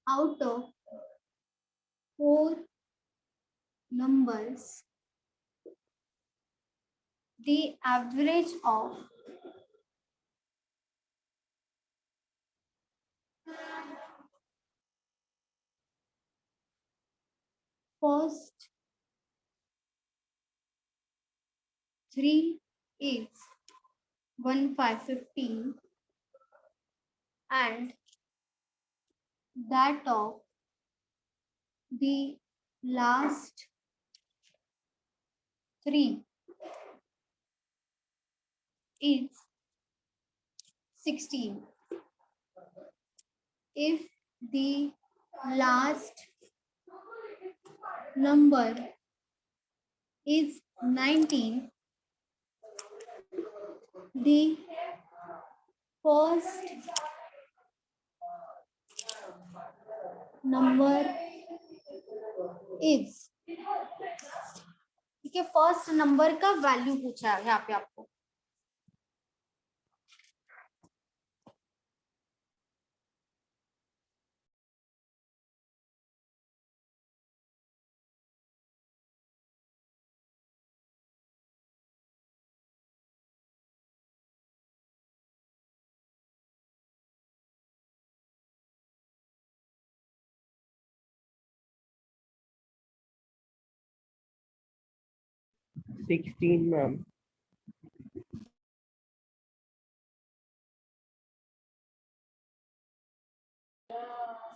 Out of 4 numbers, the average of first 3 is 1515, and that of the last 3 is 16. If the last number is 19, the first number is, ठीक है, फर्स्ट नंबर का वैल्यू पूछा है यहाँ पे आपको। 16 मैम।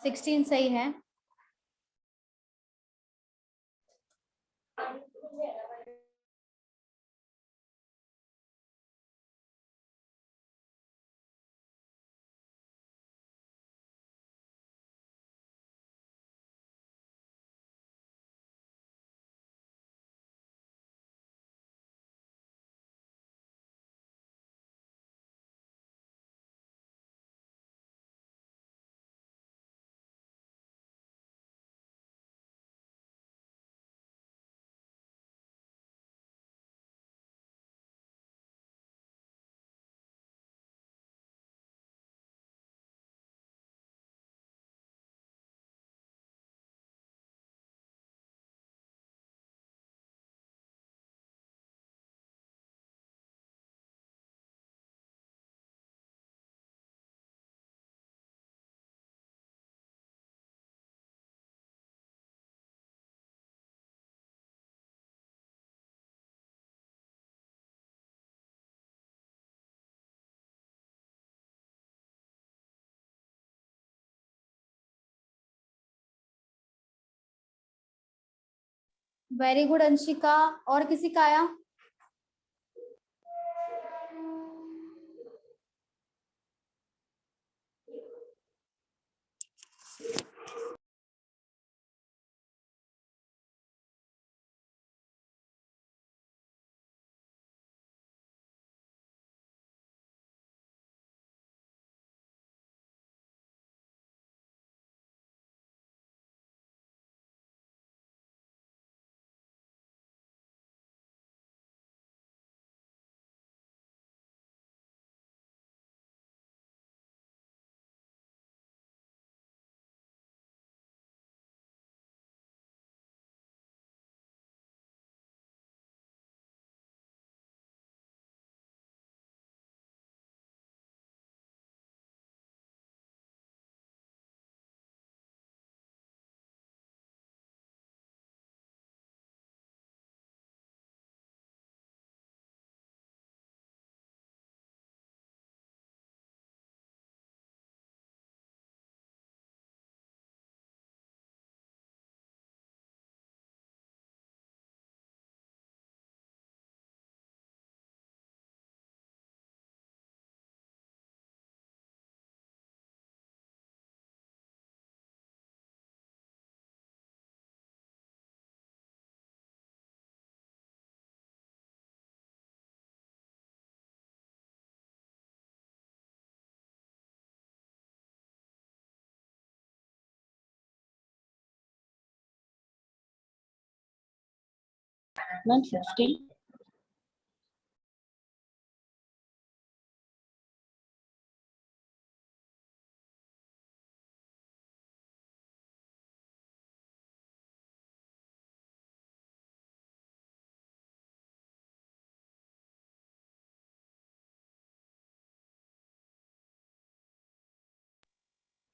16 सही है। Very good Anshika. और किसी का आया? मैम 16।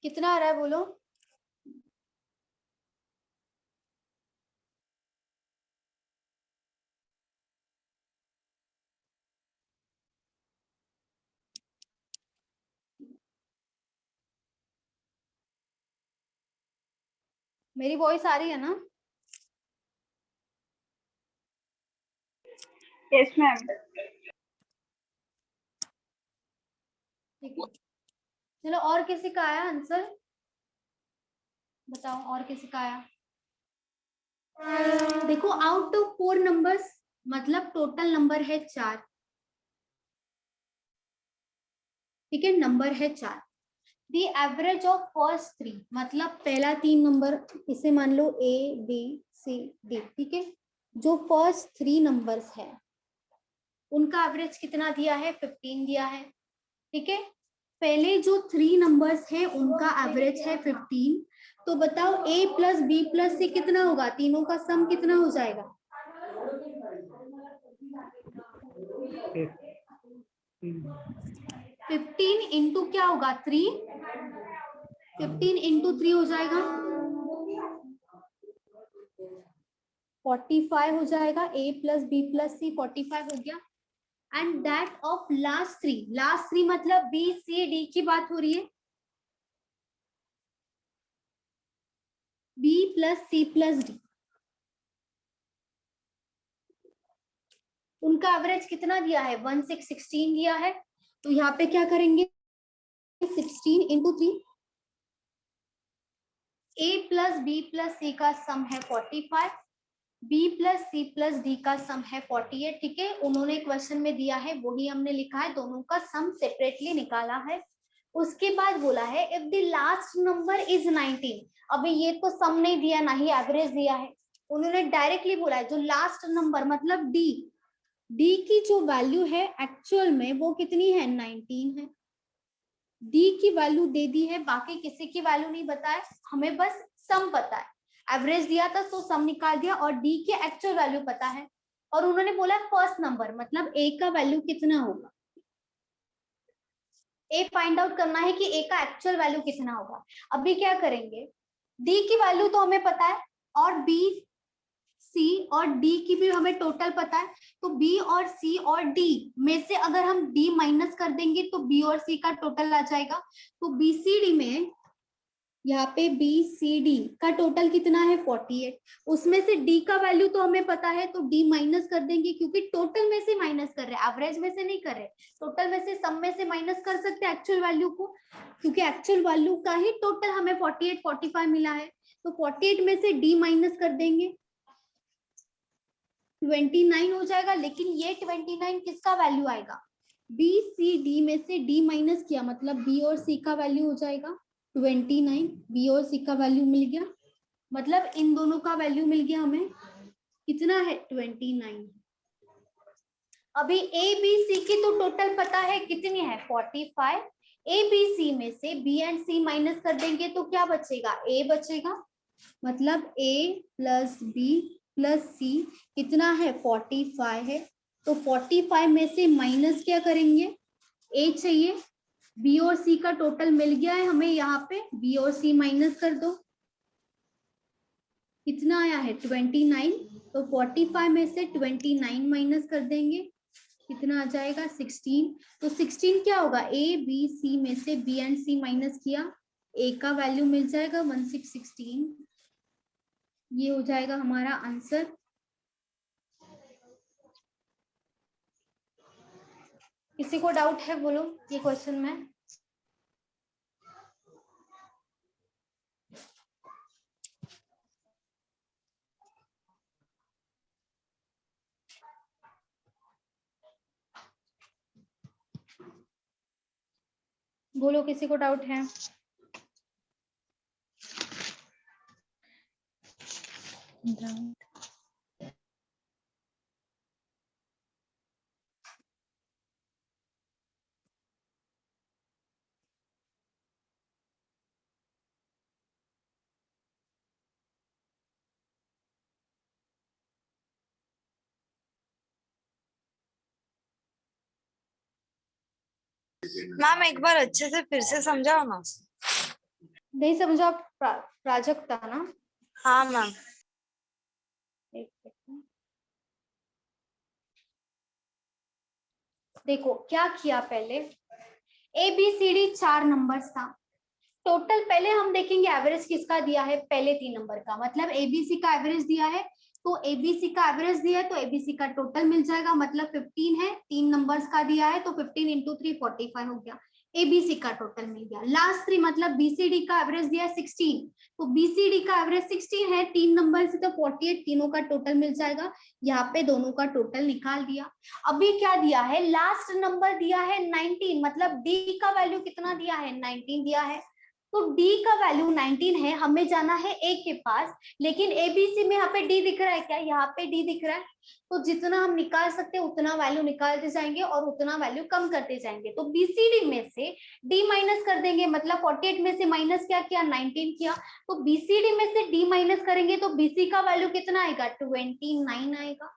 कितना आ रहा है बोलो? मेरी वॉइस आ रही है ना? Yes ma'am. ठीक है, चलो और किसी का आया आंसर? बताओ और किसी का आया? देखो आउट ऑफ 4 नंबर्स मतलब टोटल नंबर है 4। ठीक है, नंबर है 4। द एवरेज ऑफ फर्स्ट 3 मतलब पहला 3 नंबर, इसे मान लो A B C D। ठीक है, जो फर्स्ट 3 नंबर्स है उनका एवरेज कितना दिया है? 15 दिया है। ठीक है, पहले जो 3 नंबर्स हैं उनका एवरेज है 15। तो बताओ A plus B plus C कितना होगा? तीनों का सम कितना हो जाएगा? 15 इंटू क्या होगा? 3। 15 इंटू 3 हो जाएगा 45 हो जाएगा, a plus B plus c 45 हो गया। And that of last three मतलब बी सी डी की बात हो रही है, बी प्लस सी प्लस डी, उनका एवरेज कितना दिया है 1616 दिया है। तो यहाँ पे क्या करेंगे 16 into 3, a plus B plus C का सम है 45, b प्लस सी प्लस डी का सम है 48। ठीक है, उन्होंने क्वेश्चन में दिया है वही हमने लिखा है, दोनों का सम सेपरेटली निकाला है। उसके बाद बोला है if the last number is 19, अभी ये तो सम नहीं दिया ना ही एवरेज दिया है, उन्होंने डायरेक्टली बोला है जो लास्ट नंबर मतलब डी की जो वैल्यू है एक्चुअल में वो कितनी है 19 है। डी की वैल्यू दे दी है, बाकी किसी की वैल्यू नहीं बताए, हमें बस सम पता है, एवरेज दिया था तो सम निकाल दिया और डी के एक्चुअल वैल्यू पता है। और उन्होंने बोला फर्स्ट नंबर मतलब ए का वैल्यू कितना होगा, ए फाइंड आउट करना है कि ए का एक्चुअल वैल्यू कितना होगा। अभी क्या करेंगे, डी की वैल्यू तो हमें पता है और बी सी और डी की भी हमें टोटल पता है, तो बी और सी और डी में से अगर हम डी माइनस कर देंगे तो बी और सी का टोटल आ जाएगा। तो बीसीडी में यहाँ पे बीसीडी का टोटल कितना है 48, उसमें से डी का वैल्यू तो हमें पता है तो डी माइनस कर देंगे, क्योंकि टोटल में से माइनस कर रहे हैं, एवरेज में से नहीं कर रहे, टोटल में से सम में से माइनस कर सकते हैं एक्चुअल वैल्यू को, क्योंकि एक्चुअल वैल्यू का ही टोटल हमें 48 45 मिला है। तो 48 में से डी माइनस कर देंगे 29 हो जाएगा, लेकिन ये 29 किसका वैल्यू आएगा, बी सी डी में से डी माइनस किया मतलब बी और सी का वैल्यू हो जाएगा 29, बी और सी का वैल्यू मिल गया, मतलब इन दोनों का वैल्यू मिल गया हमें कितना है 29। अभी ए बी सी की तो टोटल पता है कितनी है 45, ए बी सी में से बी एंड सी माइनस कर देंगे तो क्या बचेगा, ए बचेगा, मतलब ए प्लस बी प्लस सी कितना है 45 है। तो 45 में से माइनस क्या करेंगे, ए चाहिए, बी और सी का टोटल मिल गया है हमें, यहाँ पे बी और सी माइनस कर दो, कितना आया है 29। तो 45 में से 29 माइनस कर देंगे, कितना आ जाएगा 16। तो 16 क्या होगा, ए बी सी में से बी एंड सी माइनस किया, ए का वैल्यू मिल जाएगा 1616, ये हो जाएगा हमारा आंसर। किसी को डाउट है बोलो ये क्वेश्चन में। बोलो किसी को डाउट है। मैम एक बार अच्छे से फिर से समझाओ ना। नहीं समझा, प्राजक्ता ना। हाँ मैम। एक सेकंड, देखो क्या किया, पहले a b c d 4 numbers था टोटल, पहले हम देखेंगे एवरेज किसका दिया है, पहले 3 नंबर का, मतलब एबीसी का एवरेज दिया है, तो एबीसी का एवरेज दिया है तो एबीसी का टोटल मिल जाएगा, मतलब 15 है, 3 नंबर्स का दिया है तो 15 इंटू 3 45 हो गया, एबीसी का टोटल मिल गया। लास्ट 3 मतलब बीसीडी का एवरेज दिया है 16, तो बीसीडी का एवरेज 16 है, 3 नंबर से तो 48, तीनों का टोटल मिल जाएगा, यहाँ पे दोनों का टोटल निकाल दिया। अभी क्या दिया है, लास्ट नंबर दिया है 19, मतलब डी का वैल्यू कितना दिया है 19 दिया है, तो D का वैल्यू 19 है, हमें जाना है A के पास, लेकिन ABC में यहाँ पे D दिख रहा है क्या, यहाँ पे D दिख रहा है, तो जितना हम निकाल सकते हैं उतना वैल्यू निकालते जाएंगे और उतना वैल्यू कम करते जाएंगे। तो BCD में से D माइनस कर देंगे, मतलब 48 में से माइनस क्या किया 19 किया, तो BCD में से D माइनस करेंगे तो BC का वैल्यू कितना आएगा 29 आएगा,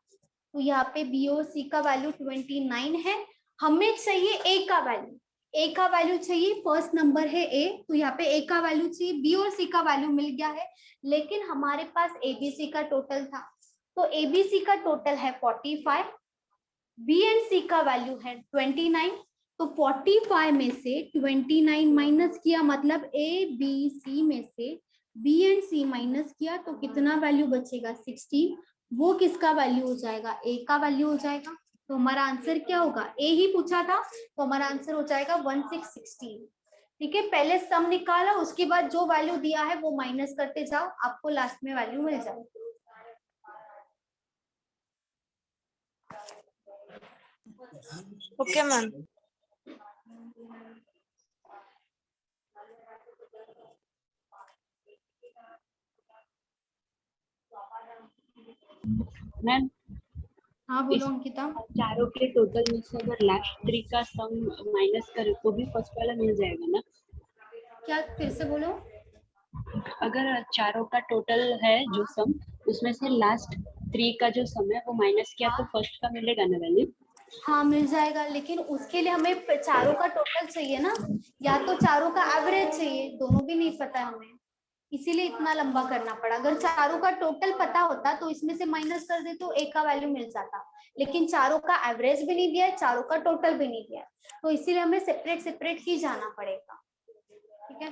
तो यहाँ पे B और C का वैल्यू 29 है। हमें चाहिए A का वैल्यू, ए का वैल्यू चाहिए, फर्स्ट नंबर है ए, तो यहाँ पे ए का वैल्यू चाहिए, बी और सी का वैल्यू मिल गया है, लेकिन हमारे पास एबीसी का टोटल था, तो ABC का टोटल है 45, B एंड C का वैल्यू है 29, तो 45 में से 29 माइनस किया, मतलब ABC में से B एंड C माइनस किया, तो कितना वैल्यू बचेगा 16, वो किसका वैल्यू हो जाएगा, A का वैल्यू हो जाएगा। तो हमारा आंसर क्या होगा, A ही पूछा था, तो हमारा आंसर हो जाएगा 1616। ठीक है, पहले सम निकाला, उसके बाद जो वैल्यू दिया है वो माइनस करते जाओ, आपको लास्ट में वैल्यू मिल जाए। Okay ma'am. मैम हाँ बोलो अंकिता। चारों के टोटल में से अगर लास्ट 3 का सम माइनस करे तो भी फर्स्ट वाला मिल जाएगा ना? क्या, फिर से बोलो। अगर चारों का टोटल है जो सम, उसमें से लास्ट 3 का जो सम है वो माइनस किया तो फर्स्ट का मिलेगा ना वैल्यू? हाँ मिल जाएगा, लेकिन उसके लिए हमें चारों का टोटल चाहिए ना, या तो चारों का एवरेज चाहिए, दोनों भी नहीं पता है हमें, इसीलिए इतना लंबा करना पड़ा। अगर चारों का टोटल पता होता तो इसमें से माइनस कर दे तो एक का वैल्यू मिल जाता, लेकिन चारों का एवरेज भी नहीं दिया है, चारों का टोटल भी नहीं दिया है, तो इसीलिए हमें सेपरेट सेपरेट ही जाना पड़ेगा। ठीक है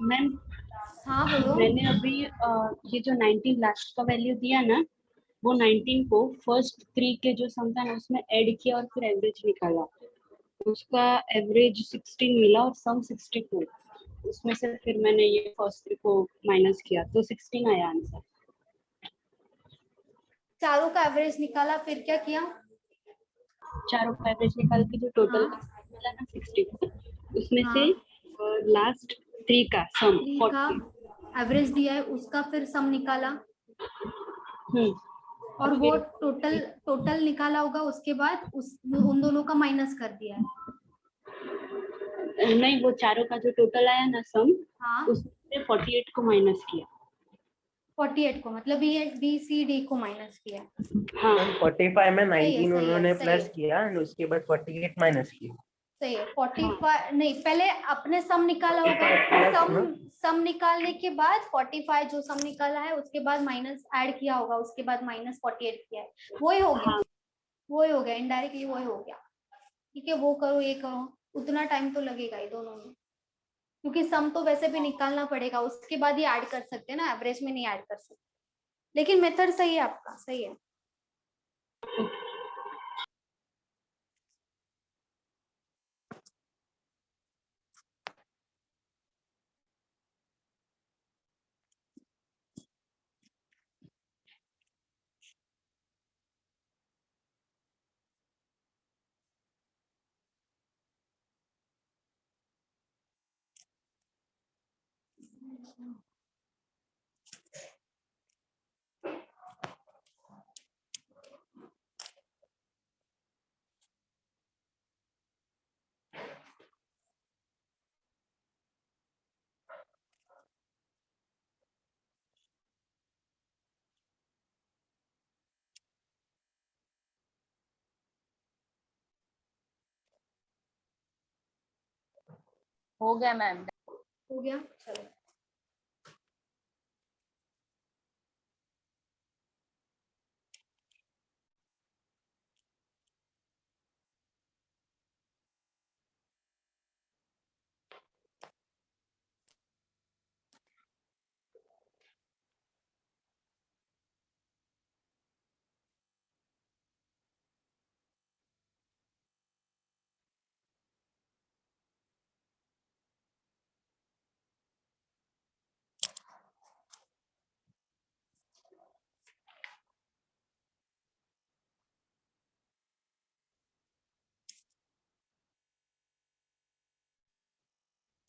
मैम हाँ बोलो। मैंने अभी ये जो 19 लास्ट का वैल्यू दिया ना, वो 19 को फर्स्ट 3 के जो सम था ना उसमें ऐड किया और फिर एवरेज निकाला, उसका एवरेज 16 मिला और सम 64, उसमें से फिर मैंने ये फर्स्ट 3 को माइनस किया तो 16 आया आंसर। चारों का एवरेज निकाला, फिर क्या किया, चारों का एवरेज निकाल के जो टोटल हाँ, का मिला ना 64, उसमें हाँ, से लास्ट 3 का सम 3 का 40। एवरेज दिया है, उसका फिर सम निकाला, और वो टोटल टोटल निकाला होगा, उसके बाद उन दोनों का माइनस कर दिया है। नहीं, वो चारों का जो टोटल आया ना सम, हाँ उसमें 48 को माइनस किया। 48 को, मतलब बी सी डी को माइनस किया। हाँ 45 में 19 सही है, उन्होंने सही प्लस है। किया और उसके बाद 48 माइनस किया। सही है, 45 नहीं, पहले अपने सम निकाला होगा, सम निकालने के बाद 45 जो सम निकाला है उसके बाद माइनस ऐड किया होगा, उसके बाद माइनस 48 किया है, वही हो गया, वही हो गया, इनडायरेक्टली वही हो गया। ठीक है, वो करो ये करो, उतना टाइम तो लगेगा ही दोनों में, क्योंकि सम तो वैसे भी निकालना पड़ेगा, उसके बाद ही ऐड कर सकते हैं ना, एवरेज में नहीं ऐड कर सकते, लेकिन मेथड सही है आपका, सही है। हो गया मैम। हो गया, चलो।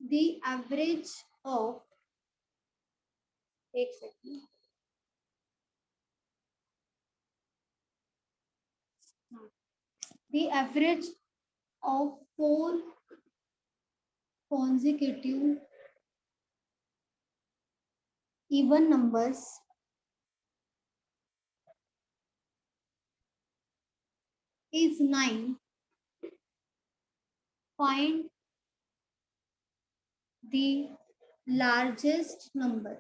The average of, एक second, the average of 4 consecutive even numbers is 9. Find the largest number.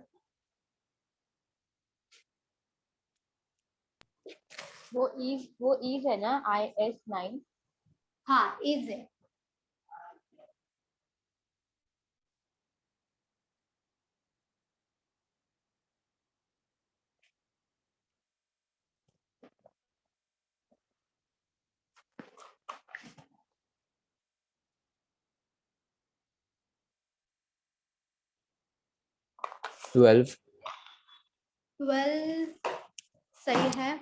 वो इज है ना, IS9। हाँ इज है। ट्वेल्व 12 सही है।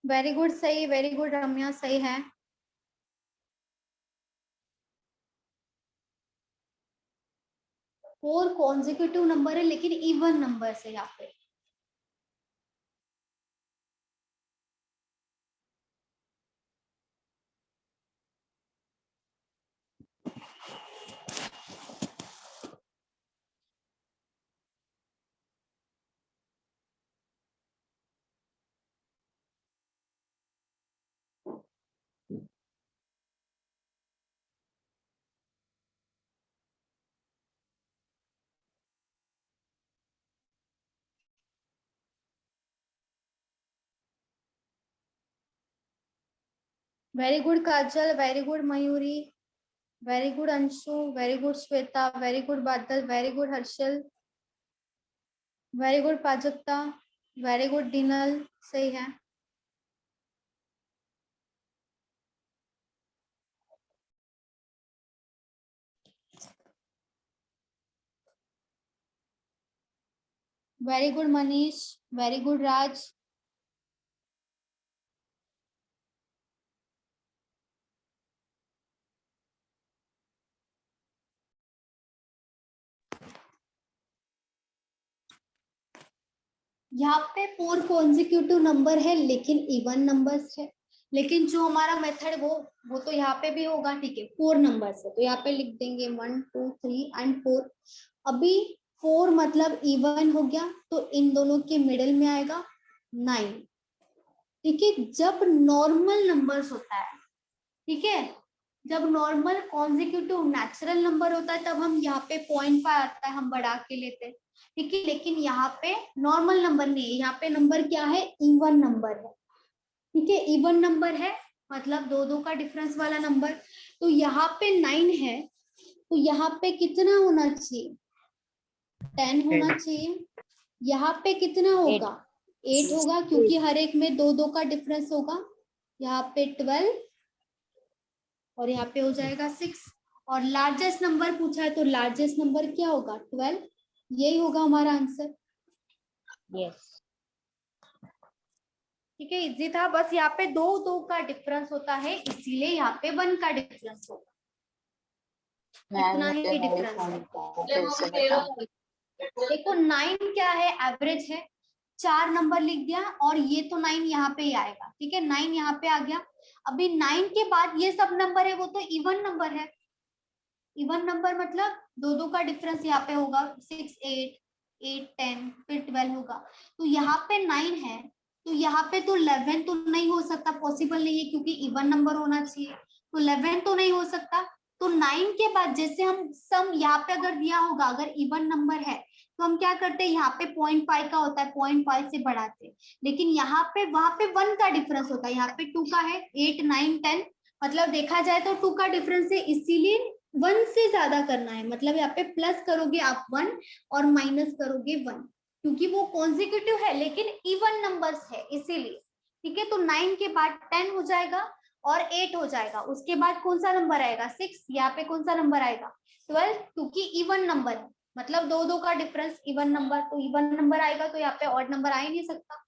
वेरी गुड, सही, वेरी गुड रम्या, सही है। फोर कॉन्जिक्यूटिव नंबर है लेकिन इवन नंबर से यहाँ पे। Very good Kajal, very good Mayuri, very good Anshu, very good Shweta, very good Badal, very good Harshal, very good Prajakta, very good Dinal, सही है। Very good Manish, very good Raj, यहाँ पे फोर कॉन्जिक्यूटिव नंबर है लेकिन इवन नंबर्स है। लेकिन जो हमारा मेथड वो तो यहाँ पे भी होगा, ठीक है, फोर नंबर्स है तो यहाँ पे लिख देंगे 1 2 3 एंड 4। अभी 4 मतलब इवन हो गया तो इन दोनों के मिडिल में आएगा 9, ठीक है। जब नॉर्मल नंबर्स होता है, ठीक है, जब नॉर्मल कॉन्जिक्यूटिव नेचुरल नंबर होता है तब हम यहाँ पे 0.5 आता है, हम बढ़ा के लेते हैं, ठीक है। लेकिन यहाँ पे नॉर्मल नंबर नहीं है, यहाँ पे नंबर क्या है, इवन नंबर है, ठीक है। इवन नंबर है मतलब दो दो का डिफरेंस वाला नंबर। तो यहाँ पे 9 है तो यहाँ पे कितना होना चाहिए, 10 होना चाहिए। यहाँ पे कितना होगा, 8 होगा क्योंकि हर एक में दो दो का डिफरेंस होगा। यहाँ पे 12 और यहाँ पे हो जाएगा 6। और लार्जेस्ट नंबर पूछा है तो लार्जेस्ट नंबर क्या होगा, 12। यही होगा हमारा आंसर। यस, ठीक है, इजी था। बस यहाँ पे दो दो का डिफरेंस होता है इसीलिए यहाँ पे 1 का डिफरेंस होगा, इतना ही डिफरेंस है। देखो 9 क्या है, एवरेज है, 4 नंबर लिख दिया और ये तो 9 यहाँ पे ही आएगा, ठीक है। 9 यहाँ पे आ गया। अभी 9 के बाद ये सब नंबर है वो तो इवन नंबर है। इवन नंबर मतलब दो दो का डिफरेंस यहाँ पे होगा, 6 8 8 10 फिर 12 होगा। तो यहाँ पे 9 है तो यहाँ पे तो 11 तो नहीं हो सकता, पॉसिबल नहीं है क्योंकि इवन नंबर होना चाहिए। तो 11 तो नहीं हो सकता। तो 9 के बाद जैसे हम सम यहाँ पे अगर दिया होगा, अगर इवन नंबर है तो हम क्या करते हैं, यहाँ पे 0.5 का होता है, 0.5 से बढ़ाते हैं। लेकिन यहाँ पे वहां पे 1 का डिफरेंस होता है, यहाँ पे 2 का है, 8 9 10 मतलब देखा जाए तो 2 का डिफरेंस है, इसीलिए 1 से ज्यादा करना है। मतलब यहाँ पे प्लस करोगे आप 1 और माइनस करोगे 1 क्योंकि वो कॉन्जिक्यूटिव है लेकिन इवन नंबर्स है इसीलिए, ठीक है। तो 9 के बाद 10 हो जाएगा और 8 हो जाएगा। उसके बाद कौन सा नंबर आएगा 6, यहाँ पे कौन सा नंबर आएगा 12, क्योंकि इवन नंबर है, मतलब दो दो का डिफरेंस इवन नंबर, तो इवन नंबर आएगा तो यहाँ पे ऑड नंबर आ ही नहीं सकता,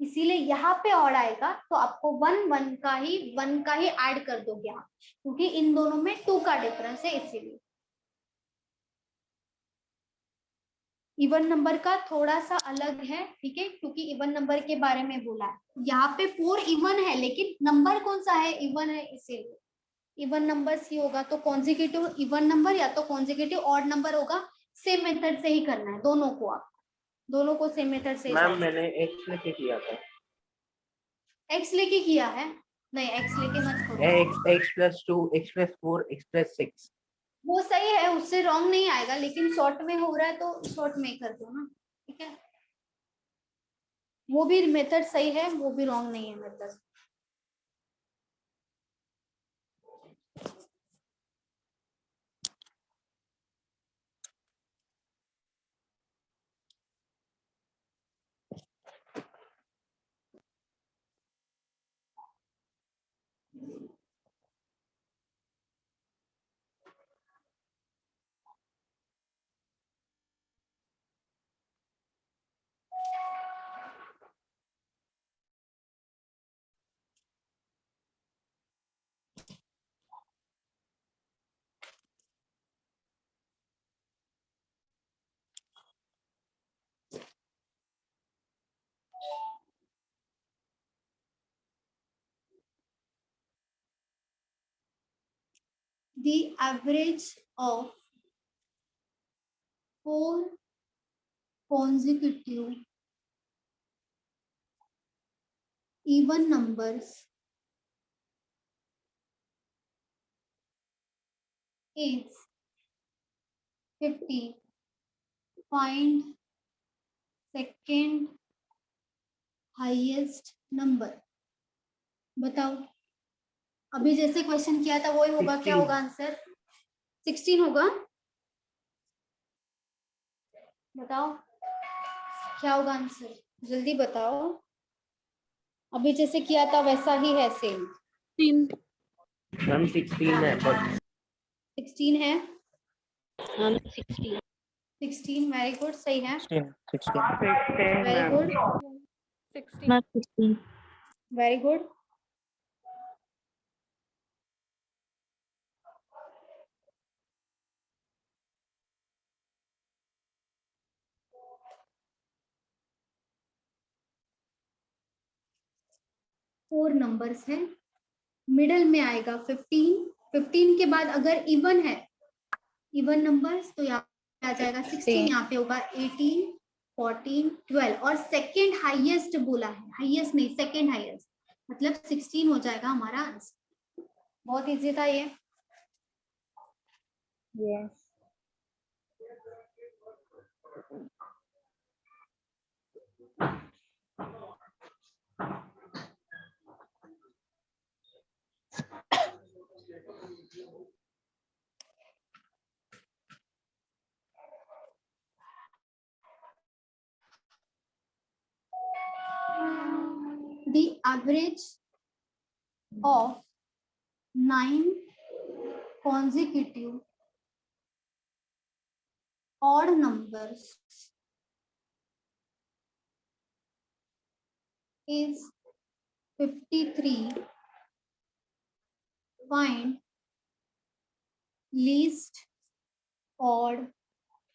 इसीलिए यहाँ पे ऑड आएगा। तो आपको वन का ही ऐड कर दोगे आप, क्योंकि इन दोनों में 2 का डिफरेंस है इसीलिए। इवन नंबर का थोड़ा सा अलग है, ठीक है, क्योंकि इवन नंबर के बारे में बोला है। यहाँ पे 4 इवन है, लेकिन नंबर कौन सा है इवन है, इसीलिए इवन नंबर ही होगा। तो कॉन्जिक्यूटिव इवन नंबर या तो कॉन्जिक्यूटिव ऑड नंबर होगा। सेम मेथड से ही करना है दोनों को, आप दोनों को सेम मेथड से। मैम मैंने x लेके किया था। x लेके किया है? नहीं, x लेके मत करो। x+2 x+4 x+6 वो सही है, उससे रॉन्ग नहीं आएगा, लेकिन शॉर्ट में हो रहा है तो शॉर्ट में कर दो ना, ठीक है। वो भी मेथड सही है, वो भी रॉन्ग नहीं है method. The average of 4 consecutive even numbers is 50. Find second highest number. बताओ, अभी जैसे क्वेश्चन किया था वही होगा। 16. क्या होगा आंसर? 16 होगा। बताओ क्या होगा आंसर, जल्दी बताओ। अभी जैसे किया था वैसा ही है, सेम। 3 मैम 16 है, but 16 है। हम 16 वेरी गुड, सही है। 16 very good, 16 very good. Four numbers है, मिडल में आएगा 15। 15 के बाद अगर इवन है, इवन नंबर्स, तो यहाँ पे आ जाएगा 16, यहाँ पे होगा 18, 14, 12 और सेकंड हाईएस्ट बोला है, हाईएस्ट नहीं सेकंड हाईएस्ट, मतलब 16 हो जाएगा हमारा आंसर। बहुत इजी था ये। Yes. The average of 9 consecutive odd numbers is 53. Find least odd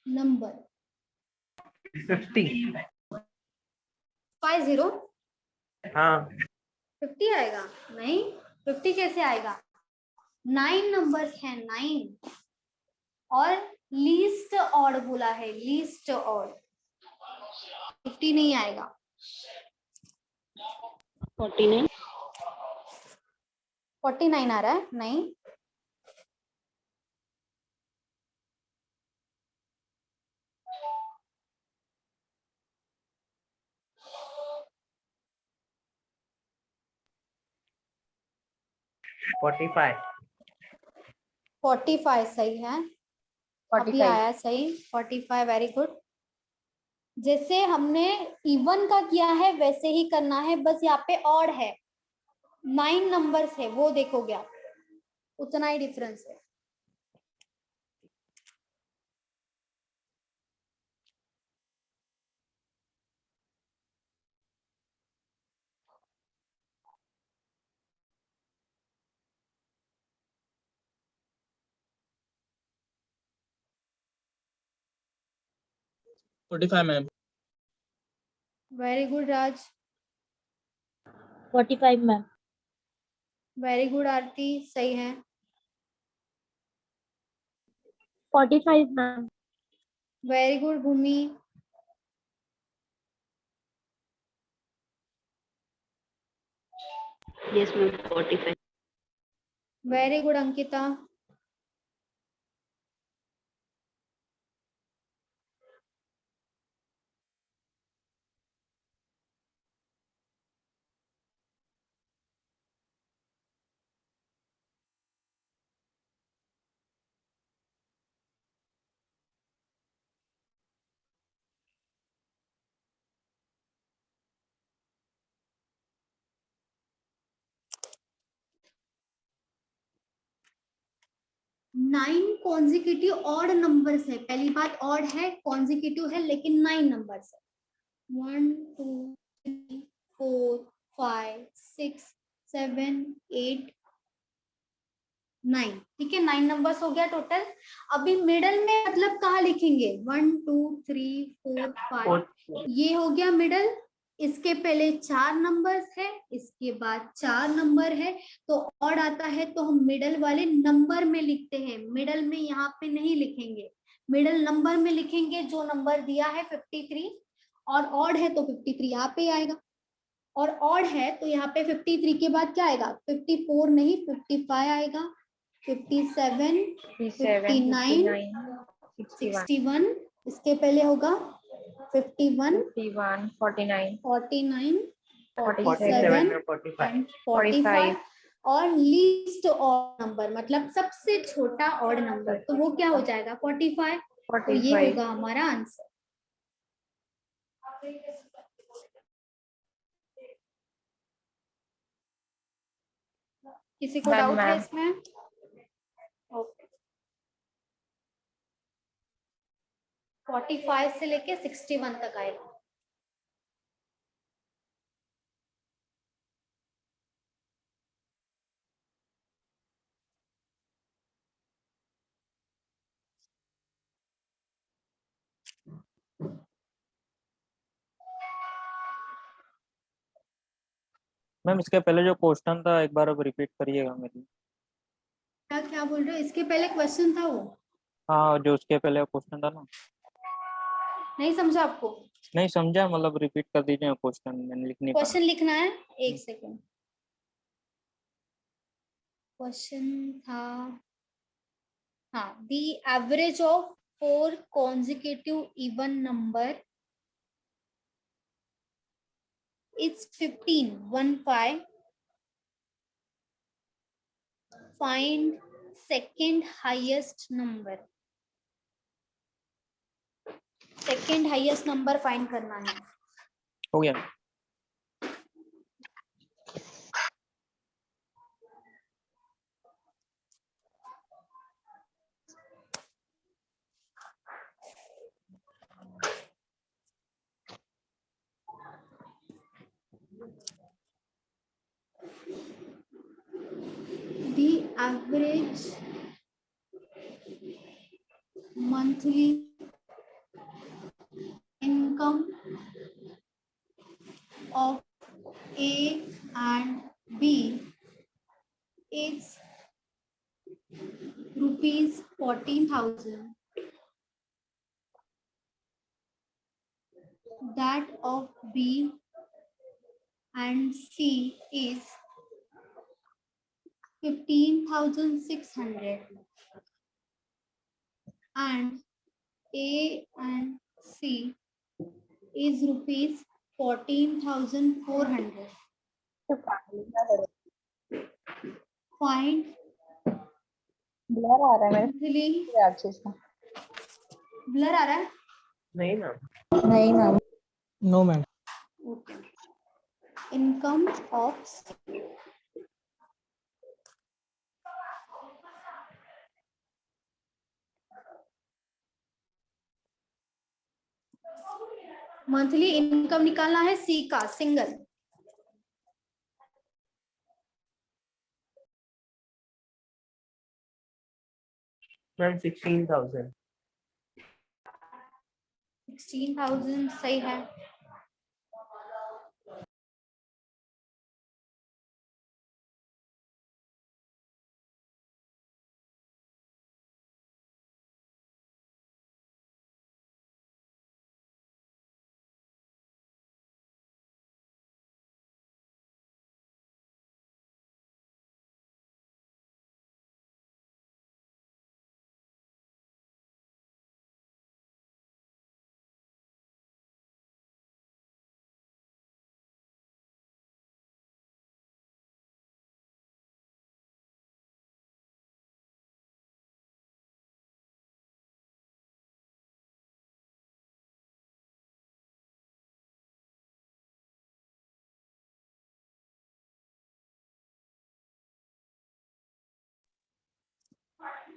number. 50. 50? हाँ 50 आएगा? नहीं, 50 कैसे आएगा? 9 नंबर्स हैं, 9 और लीस्ट ऑड बोला है, लीस्ट ऑड। 50 नहीं आएगा। 49 49 आ रहा है? नहीं, फोर्टी फाइव 45 सही है। अभी 45. आया सही, 45, वेरी गुड। जैसे हमने इवन का किया है वैसे ही करना है, बस यहाँ पे ऑड है, 9 नंबर्स है वो देखोगे आप, उतना ही डिफरेंस है। Ma'am. Very good Raj. 45 ma'am. Very good Aarti, सही है। 45 ma'am. Very good Bhoomi. Yes ma'am 45। Very good Ankita. Nine consecutive odd numbers है। पहली बात ऑड है, कॉन्जिक्यूटिव है, लेकिन 9 नंबर्स है। 1 2 3 4 5 6 7 8 9। ठीक है, 9 नंबर्स हो गया टोटल। अभी मिडल में मतलब कहाँ लिखेंगे? 1 2 3 4 5, ये हो गया मिडल। इसके पहले 4 नंबर्स है, इसके बाद 4 नंबर है, तो ऑड आता है तो हम मिडल वाले नंबर में लिखते हैं। मिडल में यहाँ पे नहीं लिखेंगे, मिडल नंबर में लिखेंगे। जो नंबर दिया है 53 और ऑड है तो 53 यहाँ पे आएगा, और ऑड है तो यहाँ पे 53 के बाद क्या आएगा? 54 नहीं 55 आएगा, 57 59 61, इसके पहले होगा 51 49 49 47 47 45। 45 और लीस्ट ऑड नंबर मतलब सबसे छोटा ऑड नंबर, तो वो क्या हो जाएगा? 45। तो ये होगा हमारा आंसर। किसी को डाउट है इसमें? ओके। 45 से लेके 61 तक आएगा। मैम इसके पहले जो क्वेश्चन था एक बार अब रिपीट करिएगा मेरी। क्या क्या बोल रहे हो? इसके पहले क्वेश्चन था वो, हाँ जो उसके पहले क्वेश्चन था ना, नहीं समझा आपको? नहीं समझा, मतलब रिपीट कर दीजिए क्वेश्चन, मैंने लिख नहीं पाया। क्वेश्चन लिखना है, एक सेकेंड। क्वेश्चन था, हाँ, the average of 4 consecutive even number is 15. Find second highest number. Second highest number find करना है। हो गया। The average monthly income of A and B is rupees 14,000. That of B and C is 15,600, and A and C is rupees 14,400. Find blur आ रहा है मेरे monthly, अच्छे से। Blur आ रहा है? नहीं मैम। नहीं ma'am. No ma'am. Okay. Income of monthly income निकालना है सी का सिंगल। मैम 16,000। 16,000 सही है।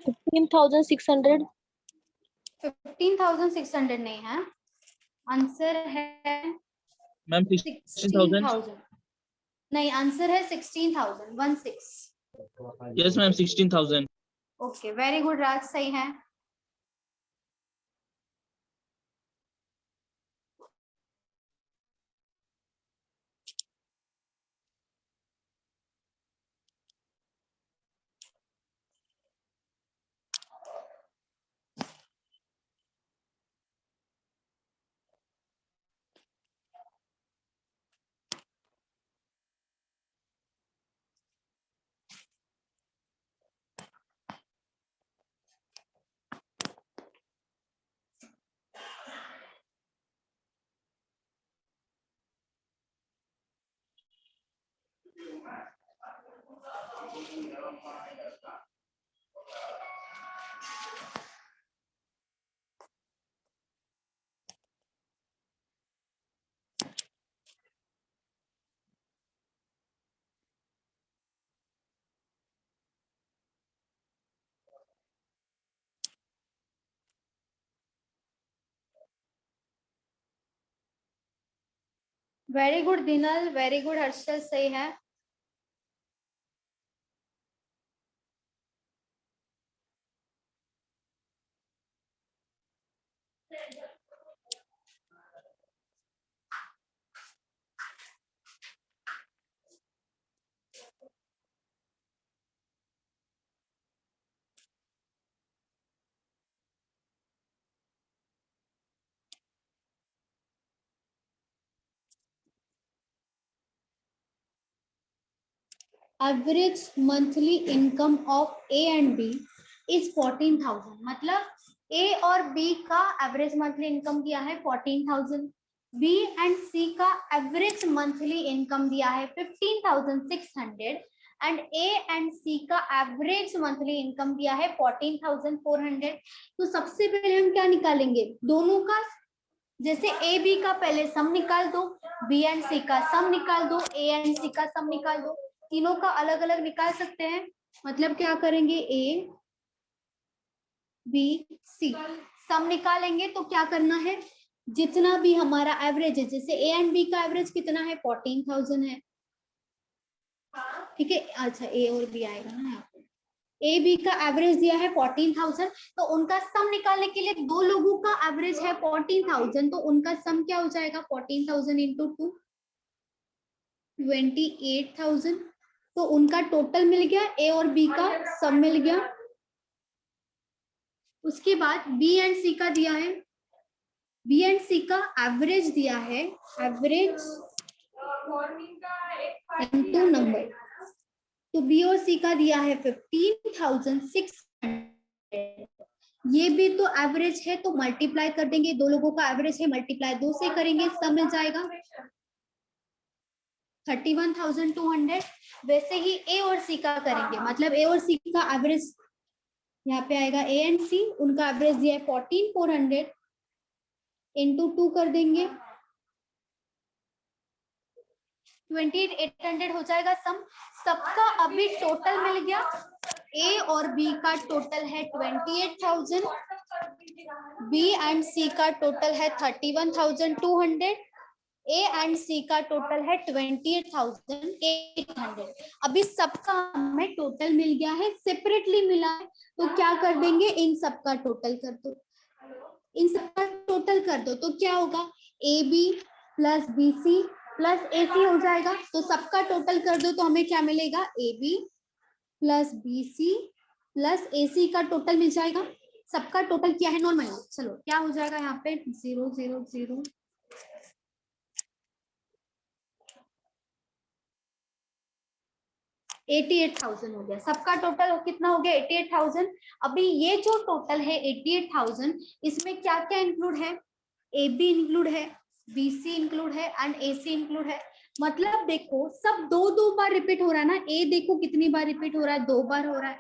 $15,600। 15,600 नहीं है, आंसर है मैम 16,000। 16,000। नहीं, आंसर है 16,000 16। Yes ma'am 16,000। Okay, very good Raj, सही है। Very good Dinal, very good Harshal, सही है। Average monthly income of A and B is 14,000। मतलब ए और बी का एवरेज मंथली इनकम दिया है 14,000, बी एंड सी का एवरेज मंथली इनकम दिया है 15,600 एंड ए एंड सी का एवरेज मंथली इनकम दिया है 14,400। तो सबसे पहले हम क्या निकालेंगे, दोनों का, जैसे ए बी का पहले सम निकाल दो, बी एंड सी का सम निकाल दो, ए एंड सी का सम निकाल दो, तीनों का अलग अलग निकाल सकते हैं। मतलब क्या करेंगे, ए बी सी सम निकालेंगे तो क्या करना है, जितना भी हमारा एवरेज है, जैसे ए एंड बी का एवरेज कितना है 14,000 है, ठीक है। अच्छा, ए और बी आएगा ना यहाँ पे, ए बी का एवरेज दिया है 14,000, तो उनका सम निकालने के लिए दो लोगों का एवरेज है 14,000, तो उनका सम क्या हो जाएगा 14,000 इंटू 2 28,000। तो उनका टोटल मिल गया, ए और बी का सम मिल गया। उसके बाद बी एंड सी का दिया है, बी एंड सी का एवरेज दिया है, एवरेज इनटू नंबर, तो बी और सी का दिया है 15,600। ये भी तो एवरेज है, तो मल्टीप्लाई कर देंगे, दो लोगों का एवरेज है, मल्टीप्लाई 2 से करेंगे, सब मिल जाएगा 31,200। वैसे ही ए और सी का करेंगे, मतलब ए और सी का एवरेज यहाँ पे आएगा, ए एंड सी उनका एवरेज दिया है 14,400 इंटू 2 कर देंगे, 28,800 हो जाएगा सम। सबका अभी टोटल मिल गया, ए और बी का टोटल है 28,000 बी एंड सी का टोटल है 31,200, ए एंड सी का टोटल है 28,800। अभी सबका हमें टोटल मिल गया है, सेपरेटली मिला है, तो क्या कर देंगे, इन सबका टोटल कर दो, इन सबका टोटल कर दो, तो क्या होगा, A B plus B C plus A C हो जाएगा। तो सबका टोटल कर दो तो हमें क्या मिलेगा, A B plus B C plus A C का टोटल मिल जाएगा। सबका टोटल क्या है, नॉर्मल, चलो क्या हो जाएगा यहाँ पे 0 0 0 88,000 हो गया। सबका टोटल कितना हो गया, 88,000। अभी ये जो टोटल है 88,000, इसमें क्या क्या इंक्लूड है, ए बी इंक्लूड है, बी सी इंक्लूड है एंड ए सी इंक्लूड है। मतलब देखो सब दो दो बार रिपीट हो रहा है ना, ए देखो कितनी बार रिपीट हो रहा है, 2 बार हो रहा है,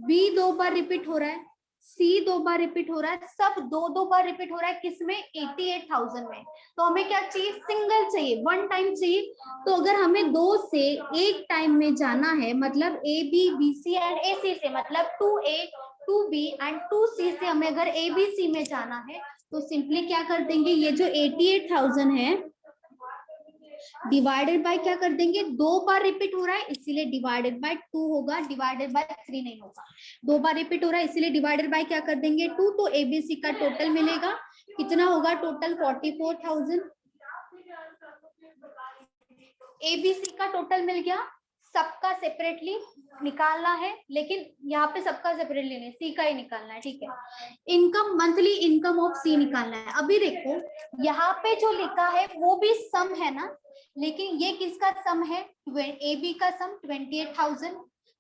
बी 2 बार रिपीट हो रहा है, सी 2 बार रिपीट हो रहा है, सब दो दो बार रिपीट हो रहा है, किसमें, 88,000 में। तो हमें क्या चाहिए, सिंगल चाहिए, वन टाइम चाहिए। तो अगर हमें 2 से एक टाइम में जाना है, मतलब A B B C and A C से, मतलब 2A 2B एंड 2C से हमें अगर ए बी सी में जाना है, तो सिंपली क्या कर देंगे, ये जो 88,000 है डिवाइडेड बाय क्या कर देंगे, 2 बार रिपीट हो रहा है इसीलिए डिवाइडेड बाय 2 होगा, डिवाइडेड बाय 3 नहीं होगा। 2 बार रिपीट हो रहा है इसीलिए डिवाइडेड बाय क्या कर देंगे 2। तो एबीसी का टोटल मिलेगा कितना होगा, टोटल 44,000। एबीसी का टोटल मिल गया। सबका सेपरेटली निकालना है, लेकिन यहाँ पे सबका सेपरेटली नहीं, सी का ही निकालना है, ठीक है। इनकम, मंथली इनकम ऑफ सी निकालना है। अभी देखो यहाँ पे जो लिखा है वो भी सम है ना, लेकिन ये किसका सम है, ए बी का सम 28,000,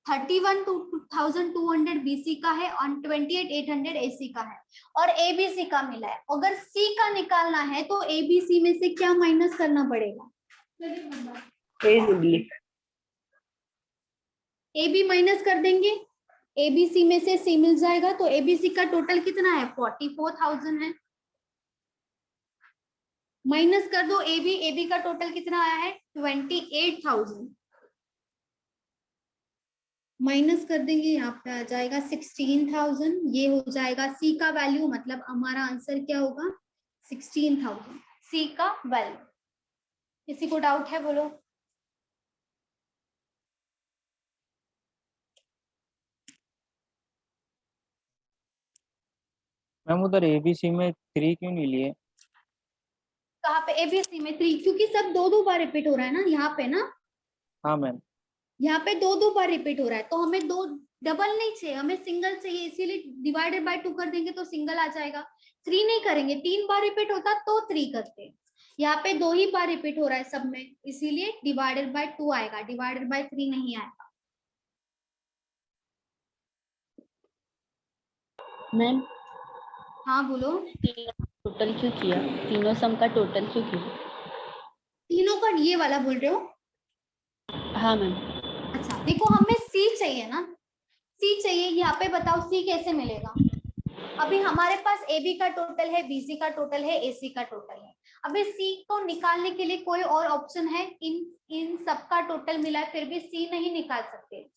31,200 बीसी का है और 28,800 एसी का है, और एबीसी का मिला है। अगर सी का निकालना है तो एबीसी में से क्या माइनस करना पड़ेगा, ए बी माइनस कर देंगे, एबीसी में से सी मिल जाएगा। तो एबीसी का टोटल कितना है, 44,000 है, माइनस कर दो ए बी का टोटल कितना आया है 28,000, माइनस कर देंगे, यहाँ पे आ जाएगा 16,000, ये हो जाएगा सी का वैल्यू, मतलब हमारा आंसर क्या होगा 16,000 सी का वैल्यू। किसी को डाउट है, बोलो। मैम उधर एबीसी में 3 क्यों नहीं लिए? कहाँ पे, एबीसी में 3, क्योंकि सब दो दो बार रिपीट हो रहा है ना यहाँ पे ना, हाँ मैम। यहाँ पे दो दो बार रिपीट हो रहा है, तो हमें दो डबल नहीं चाहिए, हमें सिंगल चाहिए, इसीलिए डिवाइडेड बाय 2 कर देंगे तो सिंगल आ जाएगा। 3 नहीं करेंगे, 3 बार रिपीट होता तो 3 करते, यहाँ पे 2 ही बार रिपीट हो रहा है सब में, इसीलिए डिवाइडेड बाय 2 आएगा, डिवाइडेड बाय 3 नहीं आएगा। मैम हाँ बोलो। टोटल क्यों किया, तीनों सम का टोटल क्यों किया? तीनों का ये वाला बोल रहे हो? हाँ मैम। अच्छा देखो, हमें सी चाहिए ना, सी चाहिए, यहाँ पे बताओ सी कैसे मिलेगा। अभी हमारे पास ए बी का टोटल है, बी सी का टोटल है, ए सी का टोटल है। अभी सी को निकालने के लिए कोई और ऑप्शन है, इन सबका टोटल मिला है फिर भी सी नहीं निकाल सकते।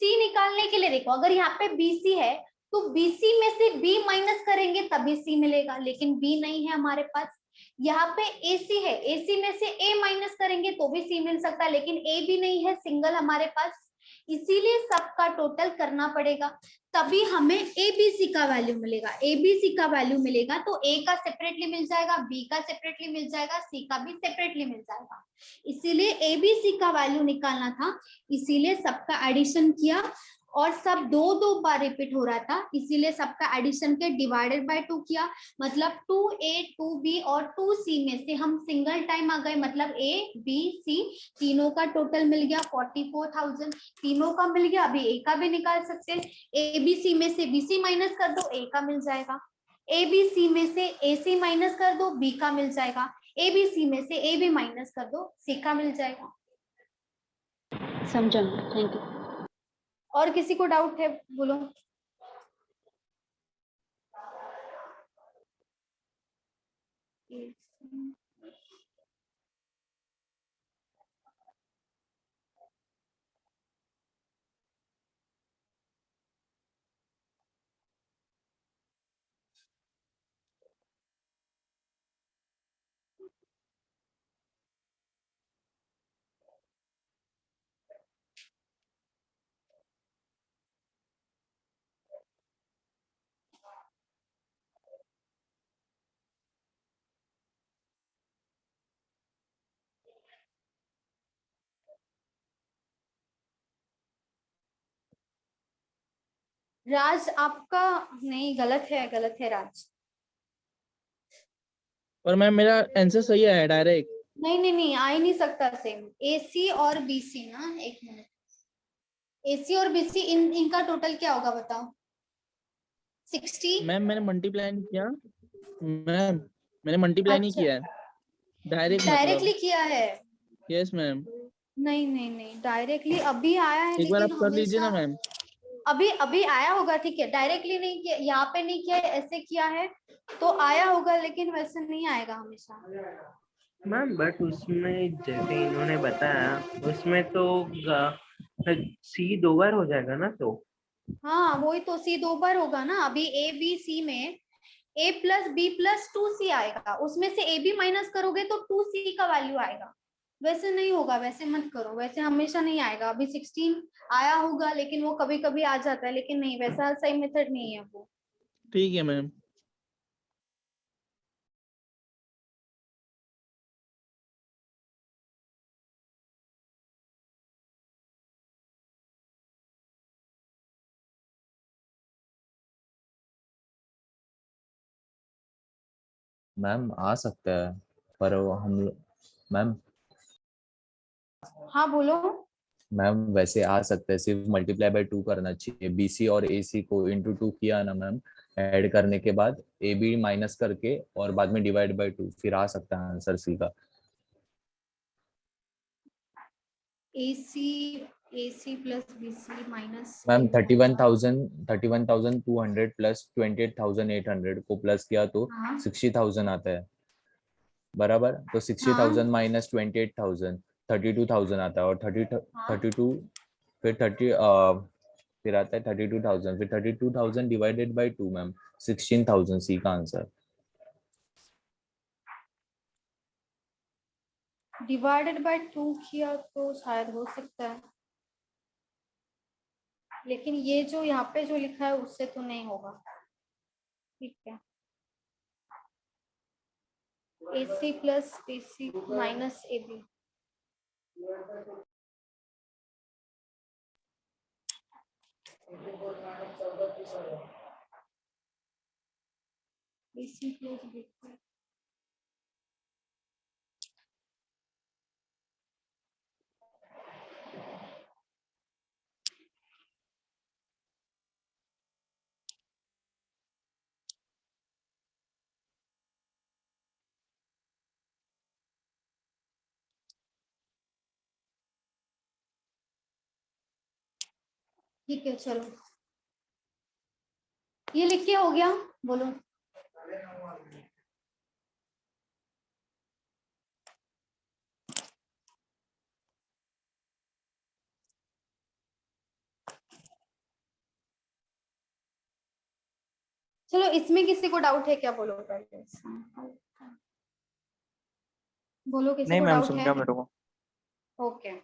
सी निकालने के लिए देखो, अगर यहाँ पे बी सी है तो बीसी में से बी माइनस करेंगे तभी सी मिलेगा, लेकिन बी नहीं है हमारे पास। यहाँ पे एसी है, एसी में से ए माइनस करेंगे तो भी सी मिल सकता है, लेकिन ए भी नहीं है, सिंगल हमारे पास, इसीलिए सबका टोटल करना पड़ेगा, तभी हमें एबीसी का वैल्यू मिलेगा। एबीसी का वैल्यू मिलेगा तो ए का सेपरेटली मिल जाएगा, बी का सेपरेटली मिल जाएगा, सी का भी सेपरेटली मिल जाएगा, इसीलिए एबीसी का वैल्यू निकालना था, इसीलिए सबका एडिशन किया, और सब दो दो बार रिपीट हो रहा था, इसीलिए सबका एडिशन के डिवाइडेड बाय 2 किया, मतलब 2A 2B और 2C में से हम सिंगल टाइम आ गए, मतलब A B C तीनों का टोटल मिल गया 44,000, तीनों का मिल गया। अभी A का भी निकाल सकते हैं, ABC में से BC माइनस कर दो, A का मिल जाएगा, ABC में से AC माइनस कर दो, B का मिल जाएगा, ABC में से AB माइनस कर दो, C का मिल जाएगा। समझा, थैंक यू। और किसी को डाउट है, बोलो। राज आपका नहीं, गलत है राज। और मैम मेरा आंसर सही है डायरेक्ट। नहीं आ ही नहीं सकता सेम। एसी और बीसी ना, एक मिनट, एसी और बीसी इनका टोटल क्या होगा बताओ? 60। मैम मैंने मल्टीप्लाई नहीं किया मैम, मैंने मल्टीप्लाई नहीं अच्छा, किया है, डायरेक्ट डायरेक्टली मतलब। किया है? Yes ma'am. नहीं डायरेक्टली अभी आया है, एक बार लेकिन आप कर लीजिए हमेशा ना मैम। अभी आया होगा, ठीक है। डायरेक्टली नहीं किया, यहाँ पे नहीं किया है, ऐसे किया है तो आया होगा, लेकिन वैसे नहीं आएगा हमेशा। मैम बट उसमें जैसे इन्होंने बताया उसमें तो सी 2 बार हो जाएगा ना, तो हाँ वही तो, सी 2 बार होगा ना। अभी ए बी सी में a plus B plus 2c आएगा, उसमें से a b माइनस करोगे तो 2c का वैल्यू आएगा। वैसे नहीं होगा, वैसे मत करो, वैसे हमेशा नहीं आएगा। अभी 16 आया होगा, लेकिन वो कभी कभी आ जाता है, लेकिन नहीं, वैसा सही मेथड नहीं है वो। ठीक है मैम। मैम आ सकता है, पर वो हम मैम हाँ बोलो। मैम वैसे आ सकता है, सिर्फ मल्टीप्लाई बाय 2 करना चाहिए। बीसी और एसी को इंटू 2 किया ना मैम, ऐड करने के बाद ए बी माइनस करके और बाद में डिवाइड बाय 2, फिर आ सकता है आंसर सी का। AC plus BC minus ma'am 31,200 plus 28,800 को प्लस किया तो हाँ 60,000 आता है, बराबर। तो 60,000 हाँ माइनस 28,000 32,000 आता है, और 32 फिर 30 फिर आता है 32,000, फिर 32,000 डिवाइडेड बाय 2 मैम, 16,000 सी का आंसर। डिवाइडेड बाय 2 किया तो शायद हो सकता है, लेकिन ये जो यहाँ पे जो लिखा है उससे तो नहीं होगा। ठीक है, AC plus BC minus AB। BC plus BC। ठीक है चलो, ये लिख के हो गया, बोलो। चलो, इसमें किसी को डाउट है क्या? बोलो पहले, बोलो किसी नहीं को मैम, डाउट है? समझा मेरे को। ओके।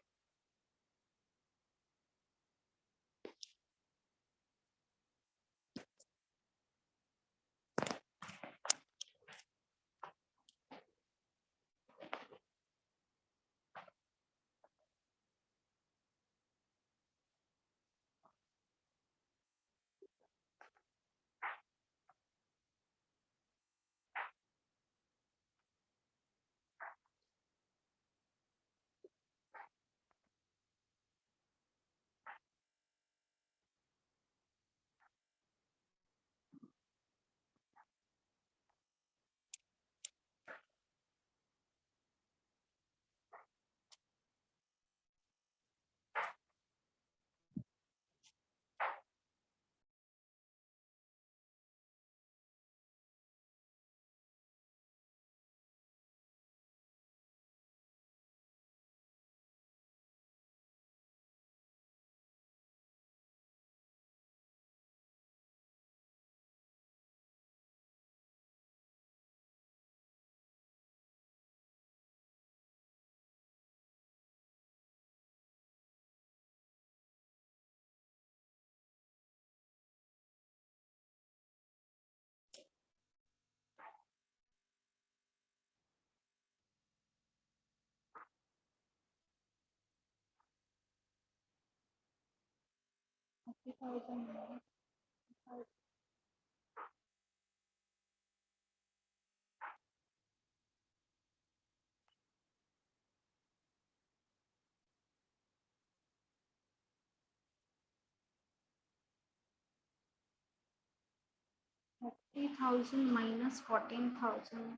30,000 minus 14,000.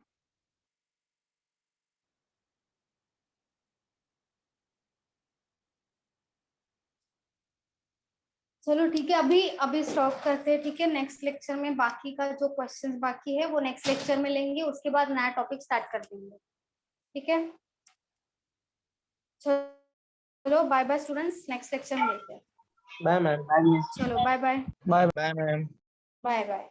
चलो ठीक है, अभी स्टॉप करते हैं, ठीक है। नेक्स्ट लेक्चर में बाकी का जो क्वेश्चंस बाकी है वो नेक्स्ट लेक्चर में लेंगे, उसके बाद नया टॉपिक स्टार्ट कर देंगे, ठीक है। चलो bye bye students, next lecture में मिलते हैं। Bye ma'am. चलो bye bye. Bye bye ma'am. Bye bye.